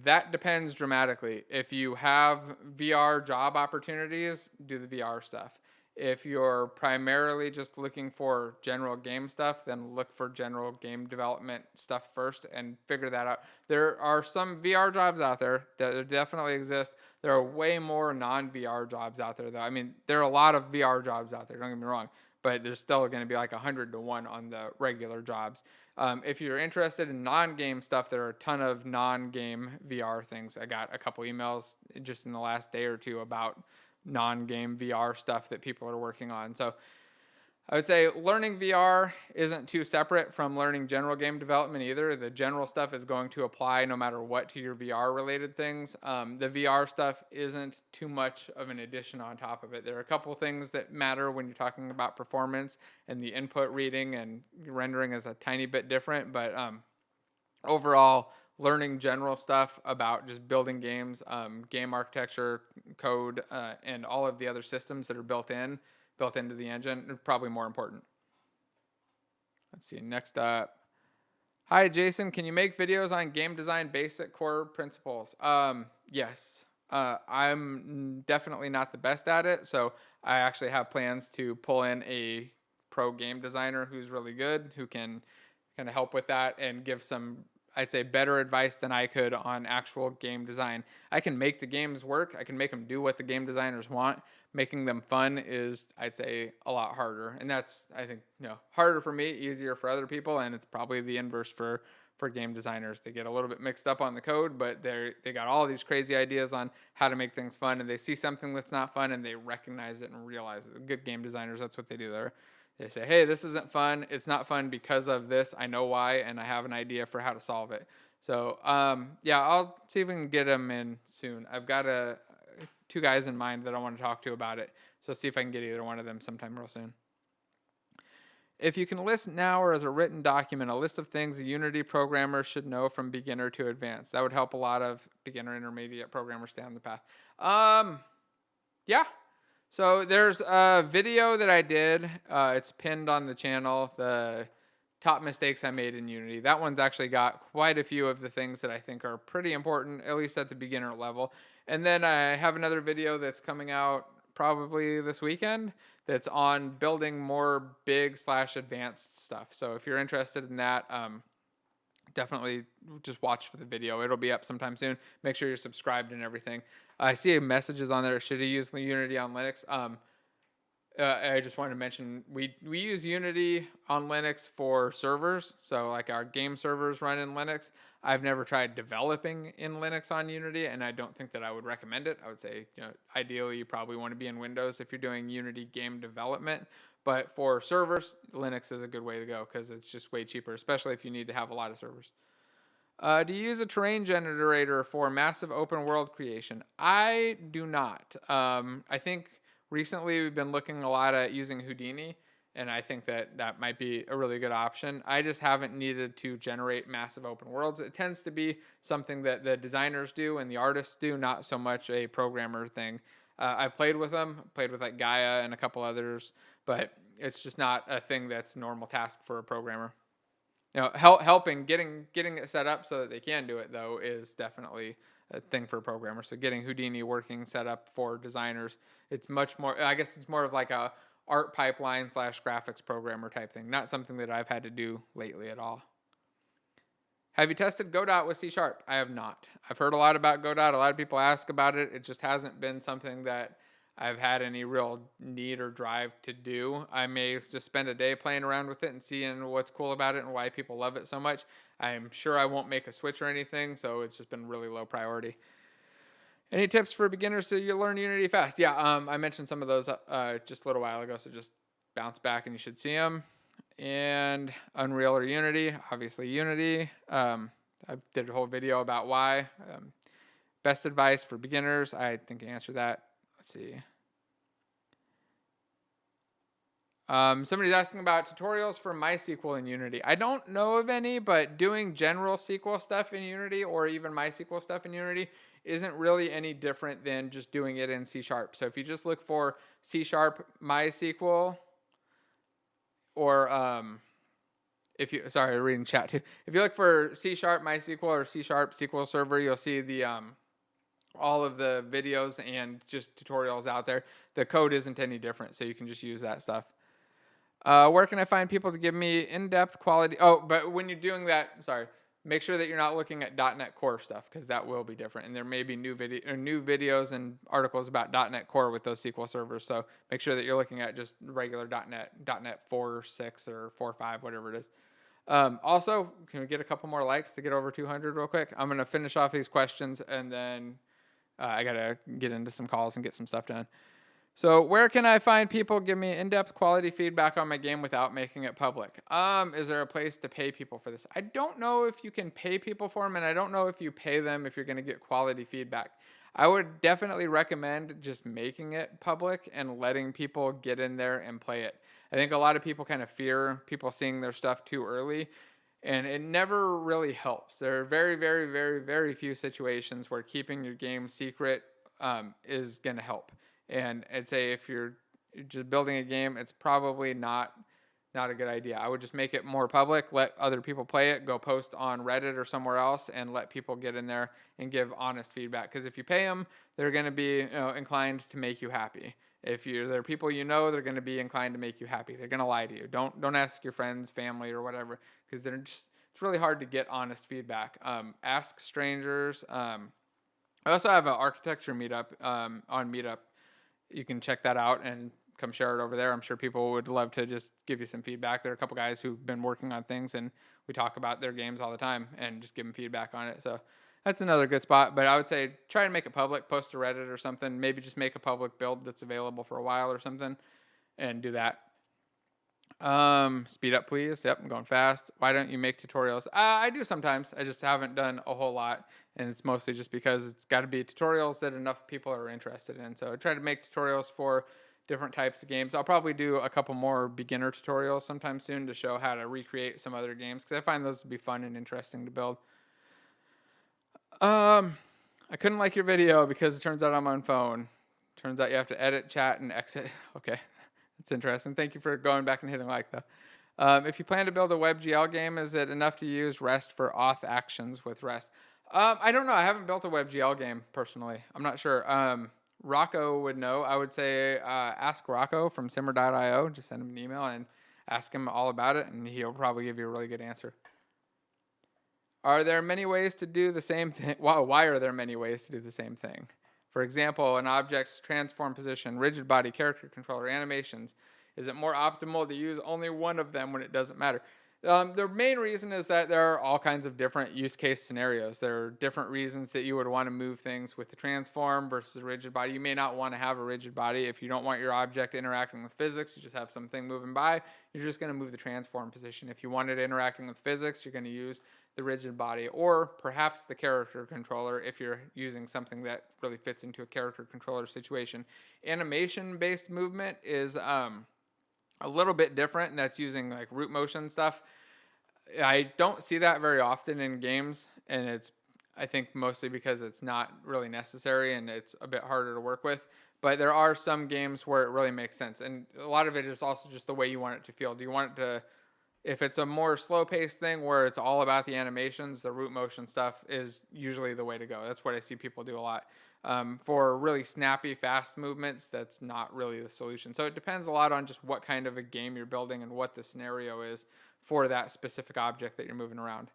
S1: That depends dramatically. If you have VR job opportunities, do the VR stuff. If you're primarily just looking for general game stuff, then look for general game development stuff first and figure that out. There are some VR jobs out there that definitely exist. There are way more non-VR jobs out there, though. I mean, there are a lot of VR jobs out there, don't get me wrong, but there's still going to be like 100 to 1 on the regular jobs. If you're interested in non-game stuff, there are a ton of non-game VR things. I got a couple emails just in the last day or two about non-game VR stuff that people are working on. So I would say learning VR isn't too separate from learning general game development either. The general stuff is going to apply no matter what to your VR related things. The VR stuff isn't too much of an addition on top of it. There are a couple things that matter when you're talking about performance, and the input reading and rendering is a tiny bit different, but overall, learning general stuff about just building games, game architecture, code, and all of the other systems that are built into the engine are probably more important. Let's see, next up. Hi, Jason. Can you make videos on game design basic core principles? Yes. I'm definitely not the best at it, so I actually have plans to pull in a pro game designer who's really good, who can kind of help with that and give some, I'd say, better advice than I could on actual game design. I can make the games work. I can make them do what the game designers want. Making them fun is, I'd say, a lot harder. And that's, I think, harder for me, easier for other people, and it's probably the inverse for game designers. They get a little bit mixed up on the code, but they got all these crazy ideas on how to make things fun, and they see something that's not fun, and they recognize it and realize it. The good game designers, that's what they do there. They say, hey, this isn't fun. It's not fun because of this. I know why, and I have an idea for how to solve it. So, yeah, I'll see if we can get them in soon. I've got two guys in mind that I want to talk to about it. So see if I can get either one of them sometime real soon. If you can list now or as a written document a list of things a Unity programmer should know from beginner to advanced, that would help a lot of beginner intermediate programmers stay on the path. Yeah. So there's a video that I did. It's pinned on the channel, the top mistakes I made in Unity. That one's actually got quite a few of the things that I think are pretty important, at least at the beginner level. And then I have another video that's coming out probably this weekend that's on building more big/advanced stuff. So if you're interested in that, definitely just watch for the video. It'll be up sometime soon. Make sure you're subscribed and everything. I see messages on there. Should you use Unity on Linux? I just wanted to mention we use Unity on Linux for servers. So like our game servers run in Linux. I've never tried developing in Linux on Unity, and I don't think that I would recommend it. I would say, ideally you probably want to be in Windows if you're doing Unity game development. But for servers, Linux is a good way to go because it's just way cheaper, especially if you need to have a lot of servers. Do you use a terrain generator for massive open world creation? I do not. I think recently we've been looking a lot at using Houdini, And I think that might be a really good option. I just haven't needed to generate massive open worlds. It tends to be something that the designers do and the artists do, not so much a programmer thing. I've played with them, played with like Gaia and a couple others, but it's just not a thing that's a normal task for a programmer. Helping getting it set up so that they can do it though is definitely a thing for a programmer. So getting Houdini working set up for designers, it's much more. I guess it's more of like a art pipeline / graphics programmer type thing. Not something that I've had to do lately at all. Have you tested Godot with C#? I have not. I've heard a lot about Godot. A lot of people ask about it. It just hasn't been something that I've had any real need or drive to do. I may just spend a day playing around with it and seeing what's cool about it and why people love it so much. I'm sure I won't make a switch or anything, so it's just been really low priority. Any tips for beginners to learn Unity fast? Yeah, I mentioned some of those just a little while ago, so just bounce back and you should see them. And Unreal or Unity, obviously Unity. I did a whole video about why. Best advice for beginners, I think I answered that. Let's see. Somebody's asking about tutorials for MySQL in Unity. I don't know of any, but doing general SQL stuff in Unity or even MySQL stuff in Unity isn't really any different than just doing it in C#. So if you just look for C# MySQL, or reading chat too. If you look for C# MySQL or C# SQL Server, you'll see the all of the videos and just tutorials out there. The code isn't any different, so you can just use that stuff. Where can I find people to give me in-depth quality? Oh, but when you're doing that, make sure that you're not looking at .NET Core stuff because that will be different. And there may be new videos and articles about .NET Core with those SQL servers. So make sure that you're looking at just regular .NET 4.6 or 4.5, whatever it is. Also, can we get a couple more likes to get over 200 real quick? I'm going to finish off these questions and then I got to get into some calls and get some stuff done. So where can I find people give me in-depth quality feedback on my game without making it public? Is there a place to pay people for this? I don't know if you can pay people for them, and I don't know if you pay them if you're going to get quality feedback. I would definitely recommend just making it public and letting people get in there and play it. I think a lot of people kind of fear people seeing their stuff too early, and it never really helps. There are very, very, very, very few situations where keeping your game secret is going to help. And I'd say if you're just building a game, it's probably not a good idea. I would just make it more public, let other people play it, go post on Reddit or somewhere else, and let people get in there and give honest feedback. Because if you pay them, they're going to be inclined to make you happy. If there are people they're going to be inclined to make you happy. They're going to lie to you. Don't ask your friends, family, or whatever, because it's really hard to get honest feedback. Ask strangers. I also have an architecture meetup on Meetup. You can check that out and come share it over there. I'm sure people would love to just give you some feedback. There are a couple guys who've been working on things, and we talk about their games all the time and just give them feedback on it. So that's another good spot. But I would say try and make it public, post to Reddit or something. Maybe just make a public build that's available for a while or something and do that. Speed up, please. Yep, I'm going fast. Why don't you make tutorials? I do sometimes. I just haven't done a whole lot. And it's mostly just because it's got to be tutorials that enough people are interested in. So I try to make tutorials for different types of games. I'll probably do a couple more beginner tutorials sometime soon to show how to recreate some other games because I find those to be fun and interesting to build. I couldn't like your video because it turns out I'm on phone. Turns out you have to edit, chat, and exit. Okay, that's interesting. Thank you for going back and hitting like though. If you plan to build a WebGL game, is it enough to use REST for auth actions with REST? I don't know. I haven't built a WebGL game personally. I'm not sure. Rocco would know. I would say ask Rocco from simmer.io. Just send him an email and ask him all about it, and he'll probably give you a really good answer. Are there many ways to do the same thing? Why are there many ways to do the same thing? For example, an object's transform position, rigid body, character controller, animations. Is it more optimal to use only one of them when it doesn't matter? The main reason is that there are all kinds of different use case scenarios. There are different reasons that you would want to move things with the transform versus a rigid body. You may not want to have a rigid body. If you don't want your object interacting with physics, you just have something moving by, you're just going to move the transform position. If you want it interacting with physics, you're going to use the rigid body or perhaps the character controller if you're using something that really fits into a character controller situation. Animation-based movement is a little bit different, and that's using like root motion stuff. I don't see that very often in games, and it's, I think, mostly because it's not really necessary and it's a bit harder to work with. But there are some games where it really makes sense, and a lot of it is also just the way you want it to feel. Do you want it to, if it's a more slow-paced thing where it's all about the animations, the root motion stuff is usually the way to go. That's what I see people do a lot. For really snappy, fast movements, that's not really the solution. So it depends a lot on just what kind of a game you're building and what the scenario is for that specific object that you're moving around.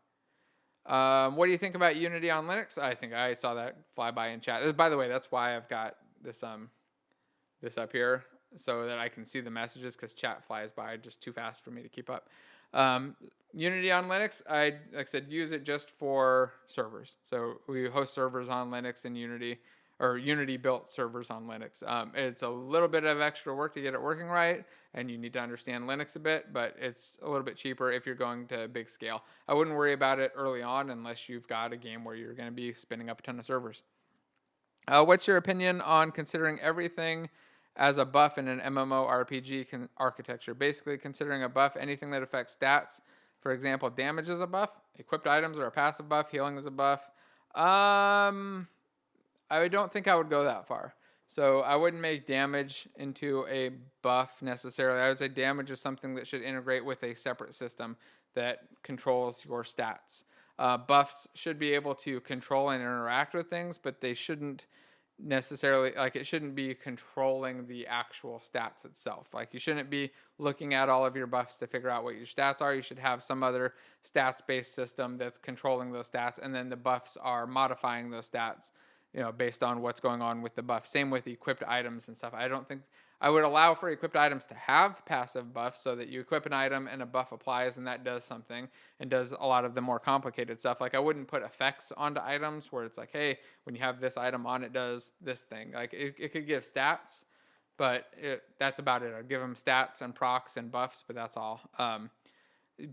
S1: What do you think about Unity on Linux? I think I saw that fly by in chat. By the way, that's why I've got this up here so that I can see the messages, because chat flies by just too fast for me to keep up. Unity on Linux, like I said, use it just for servers. So we host servers on Linux in Unity, or Unity built servers on Linux. It's a little bit of extra work to get it working right, and you need to understand Linux a bit, but it's a little bit cheaper if you're going to big scale. I wouldn't worry about it early on unless you've got a game where you're going to be spinning up a ton of servers. What's your opinion on considering everything as a buff in an MMORPG architecture? Basically, considering a buff anything that affects stats. For example, damage is a buff, equipped items are a passive buff, healing is a buff. I don't think I would go that far. So I wouldn't make damage into a buff necessarily. I would say damage is something that should integrate with a separate system that controls your stats. Buffs should be able to control and interact with things, but they shouldn't necessarily, like, it shouldn't be controlling the actual stats itself. Like, you shouldn't be looking at all of your buffs to figure out what your stats are. You should have some other stats-based system that's controlling those stats, and then the buffs are modifying those stats, based on what's going on with the buff. Same with equipped items and stuff. I don't think I would allow for equipped items to have passive buffs, so that you equip an item and a buff applies and that does something and does a lot of the more complicated stuff. Like, I wouldn't put effects onto items where it's like, hey, when you have this item on, it does this thing. Like, it could give stats, but that's about it. I'd give them stats and procs and buffs, but that's all.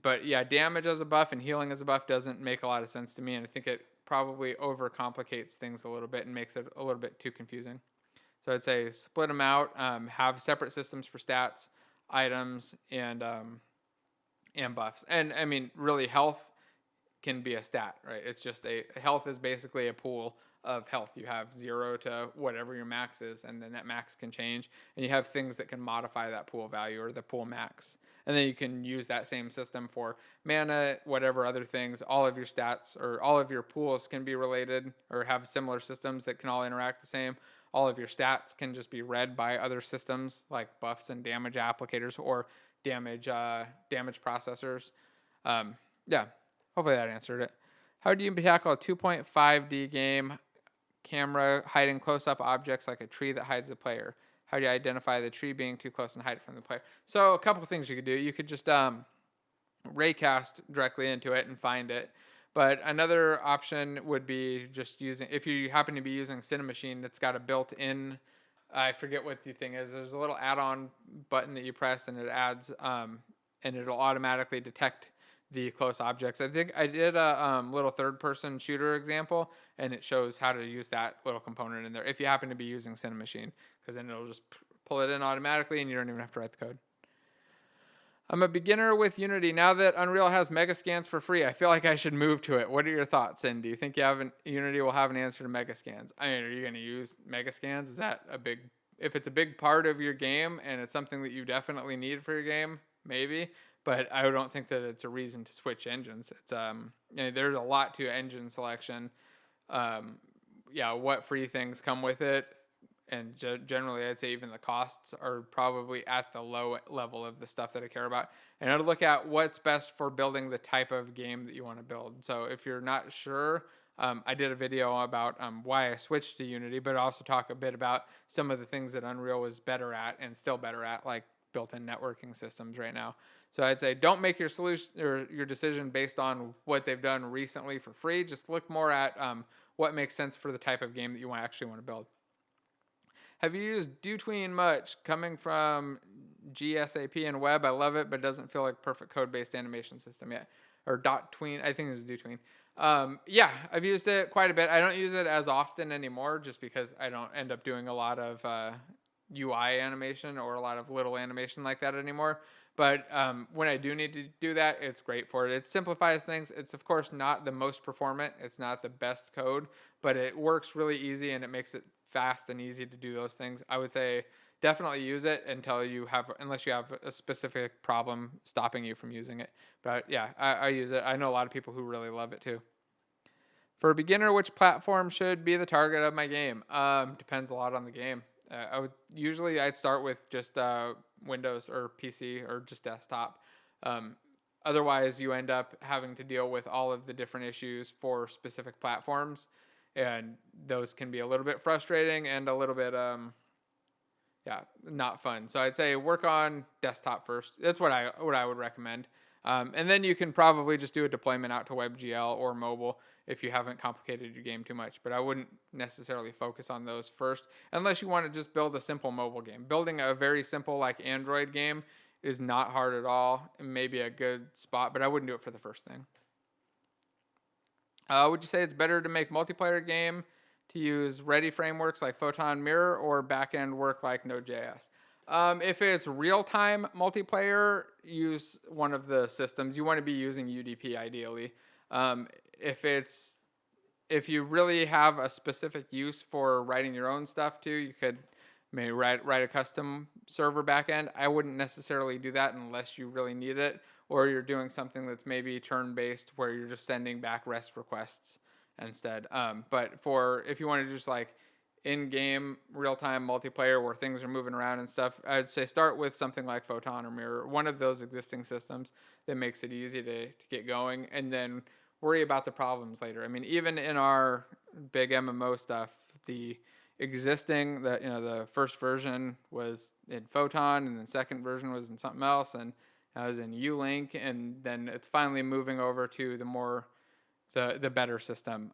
S1: But yeah, damage as a buff and healing as a buff doesn't make a lot of sense to me, and I think it probably overcomplicates things a little bit and makes it a little bit too confusing. So I'd say split them out, have separate systems for stats, items, and buffs. And I mean, really, health can be a stat, right? It's just health is basically a pool of health. You have 0 to whatever your max is, and then that max can change, and you have things that can modify that pool value or the pool max. And then you can use that same system for mana, whatever other things. All of your stats or all of your pools can be related or have similar systems that can all interact the same. All of your stats can just be read by other systems like buffs and damage applicators or damage processors. Yeah, hopefully that answered it. How do you tackle a 2.5D game camera hiding close-up objects like a tree that hides the player? How do you identify the tree being too close and hide it from the player? So a couple of things you could do. You could just raycast directly into it and find it. But another option would be just using, if you happen to be using Cinemachine that's got a built-in, I forget what the thing is. There's a little add-on button that you press and it adds, and it'll automatically detect the close objects. I think I did a little third-person shooter example, and it shows how to use that little component in there if you happen to be using Cinemachine, because then it'll just pull it in automatically and you don't even have to write the code. I'm a beginner with Unity. Now that Unreal has Megascans for free, I feel like I should move to it. What are your thoughts? And do you think Unity will have an answer to Megascans? I mean, are you going to use Megascans? Is that if it's a big part of your game and it's something that you definitely need for your game, maybe. But I don't think that it's a reason to switch engines. It's there's a lot to engine selection. What free things come with it, and generally I'd say even the costs are probably at the low level of the stuff that I care about. And I'd look at what's best for building the type of game that you want to build. So if you're not sure, I did a video about why I switched to Unity, but I also talk a bit about some of the things that Unreal was better at and still better at, like built-in networking systems right now. So I'd say don't make your solution or your decision based on what they've done recently for free. Just look more at what makes sense for the type of game that you actually want to build. Have you used DoTween much? Coming from GSAP and web, I love it, but it doesn't feel like perfect code-based animation system yet. Or .tween, I think it's DoTween. Yeah, I've used it quite a bit. I don't use it as often anymore just because I don't end up doing a lot of UI animation or a lot of little animation like that anymore. But when I do need to do that, it's great for it. It simplifies things. It's, of course, not the most performant. It's not the best code, but it works really easy and it makes it fast and easy to do those things. I would say definitely use it unless you have a specific problem stopping you from using it. But yeah, I use it. I know a lot of people who really love it too. For a beginner, which platform should be the target of my game? Depends a lot on the game. I'd start with just Windows or PC or just desktop. Otherwise, you end up having to deal with all of the different issues for specific platforms, and those can be a little bit frustrating and a little bit not fun. So I'd say work on desktop first. That's what I would recommend. And then you can probably just do a deployment out to WebGL or mobile if you haven't complicated your game too much. But I wouldn't necessarily focus on those first unless you want to just build a simple mobile game. Building a very simple like Android game is not hard at all. It may be a good spot, but I wouldn't do it for the first thing. Would you say it's better to make multiplayer game to use ready frameworks like Photon Mirror or backend work like Node.js? If it's real-time multiplayer, use one of the systems. You want to be using UDP ideally. If you really have a specific use for writing your own stuff too, you could maybe write a custom server backend. I wouldn't necessarily do that unless you really need it, or you're doing something that's maybe turn-based where you're just sending back REST requests instead. But if you want to just like in-game real-time multiplayer where things are moving around and stuff, I'd say start with something like Photon or Mirror, one of those existing systems that makes it easy to get going, and then worry about the problems later. I mean, even in our big MMO stuff, the first version was in Photon, and the second version was in something else, and that was in Ulink, and then it's finally moving over to the better system.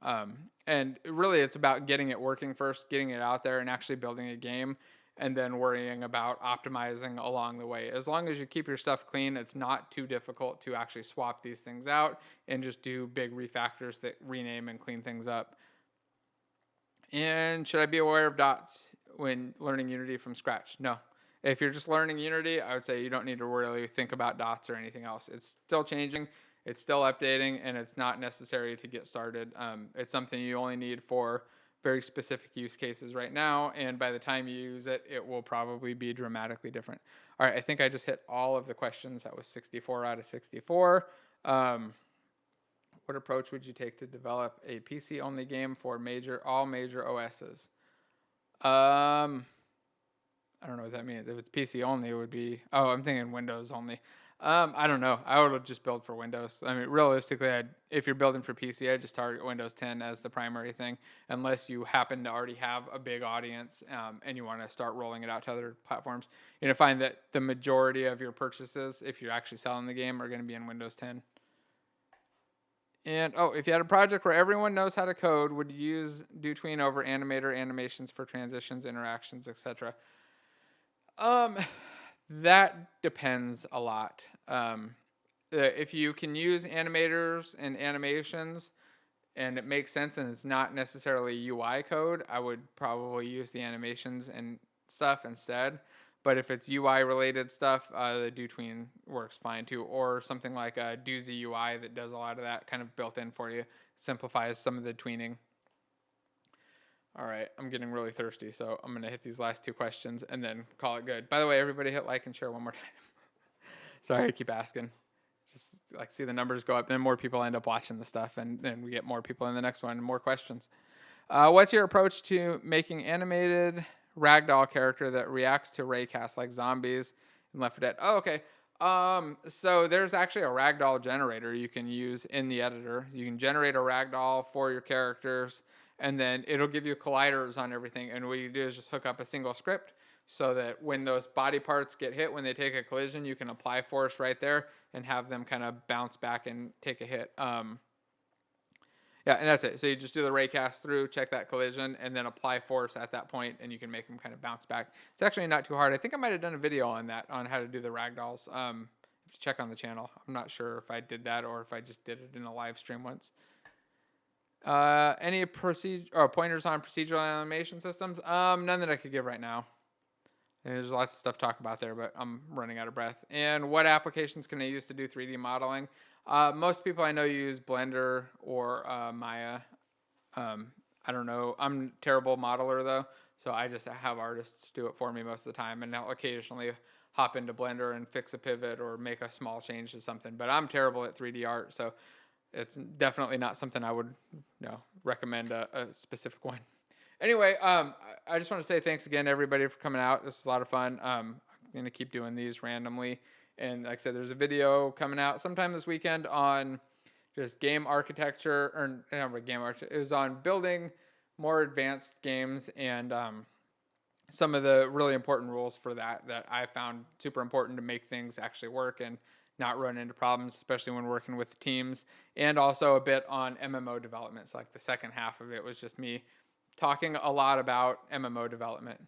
S1: And really it's about getting it working first, getting it out there and actually building a game, and then worrying about optimizing along the way. As long as you keep your stuff clean, it's not too difficult to actually swap these things out and just do big refactors that rename and clean things up. And should I be aware of dots when learning Unity from scratch? No. If you're just learning Unity, I would say you don't need to really think about dots or anything else. It's still changing. It's still updating, and it's not necessary to get started. It's something you only need for very specific use cases right now, and by the time you use it, it will probably be dramatically different. All right, I think I just hit all of the questions. That was 64 out of 64. What approach would you take to develop a PC-only game for all major OSs? I don't know what that means. If it's PC only, it would be... Oh, I'm thinking Windows only. I don't know. I would just build for Windows. I mean, realistically, if you're building for PC, I'd just target Windows 10 as the primary thing, unless you happen to already have a big audience and you want to start rolling it out to other platforms. You're going to find that the majority of your purchases, if you're actually selling the game, are going to be in Windows 10. And, if you had a project where everyone knows how to code, would you use DoTween over Animator animations for transitions, interactions, etc.? That depends a lot. If you can use animators and animations and it makes sense and it's not necessarily UI code, I would probably use the animations and stuff instead. But if it's UI related stuff, the DoTween works fine too. Or something like a Doozy UI that does a lot of that kind of built in for you, simplifies some of the tweening. All right, I'm getting really thirsty, so I'm going to hit these last two questions and then call it good. By the way, everybody hit like and share one more time. Sorry, I keep asking. Just like see the numbers go up, then more people end up watching the stuff, and then we get more people in the next one and more questions. What's your approach to making animated ragdoll character that reacts to raycast like zombies in Left 4 Dead? Oh, okay. So there's actually a ragdoll generator you can use in the editor. You can generate a ragdoll for your characters, and then it'll give you colliders on everything. And what you do is just hook up a single script so that when those body parts get hit, when they take a collision, you can apply force right there and have them kind of bounce back and take a hit. And that's it. So you just do the raycast through, check that collision, and then apply force at that point, and you can make them kind of bounce back. It's actually not too hard. I think I might have done a video on that, on how to do the ragdolls. You have to check on the channel. I'm not sure if I did that or if I just did it in a live stream once. Any pointers on procedural animation systems? None that I could give right now. There's lots of stuff to talk about there, but I'm running out of breath. And what applications can I use to do 3D modeling? Most people I know use Blender or Maya. I don't know. I'm a terrible modeler though, so I just have artists do it for me most of the time, and I'll occasionally hop into Blender and fix a pivot or make a small change to something. But I'm terrible at 3D art, so it's definitely not something I would recommend a specific one. Anyway, I just want to say thanks again, everybody, for coming out. This was a lot of fun. I'm going to keep doing these randomly. And like I said, there's a video coming out sometime this weekend on just game architecture, or not game architecture. It was on building more advanced games and some of the really important rules for that I found super important to make things actually work and not run into problems, especially when working with teams. And also a bit on MMO development. So like the second half of it was just me talking a lot about MMO development.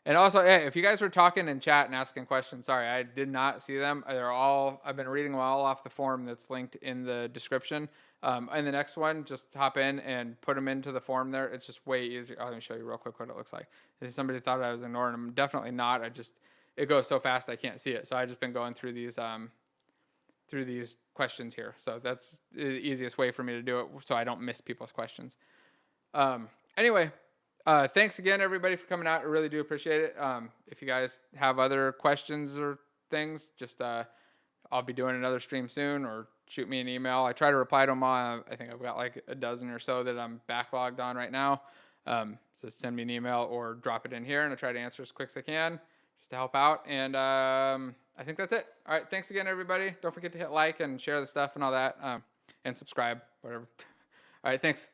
S1: And also, hey, if you guys were talking in chat and asking questions, sorry, I did not see them. I've been reading them all off the form that's linked in the description. And the next one, just hop in and put them into the form there. It's just way easier. Let me show you real quick what it looks like. If somebody thought I was ignoring them, definitely not. It goes so fast I can't see it. So I just been going through these questions here. So that's the easiest way for me to do it so I don't miss people's questions. Anyway, thanks again, everybody, for coming out. I really do appreciate it. If you guys have other questions or things, just I'll be doing another stream soon, or shoot me an email. I try to reply to them all. I think I've got like a dozen or so that I'm backlogged on right now. So send me an email or drop it in here, and I'll try to answer as quick as I can just to help out. And I think that's it. All right, thanks again, everybody. Don't forget to hit like and share the stuff and all that, and subscribe, whatever. All right, thanks.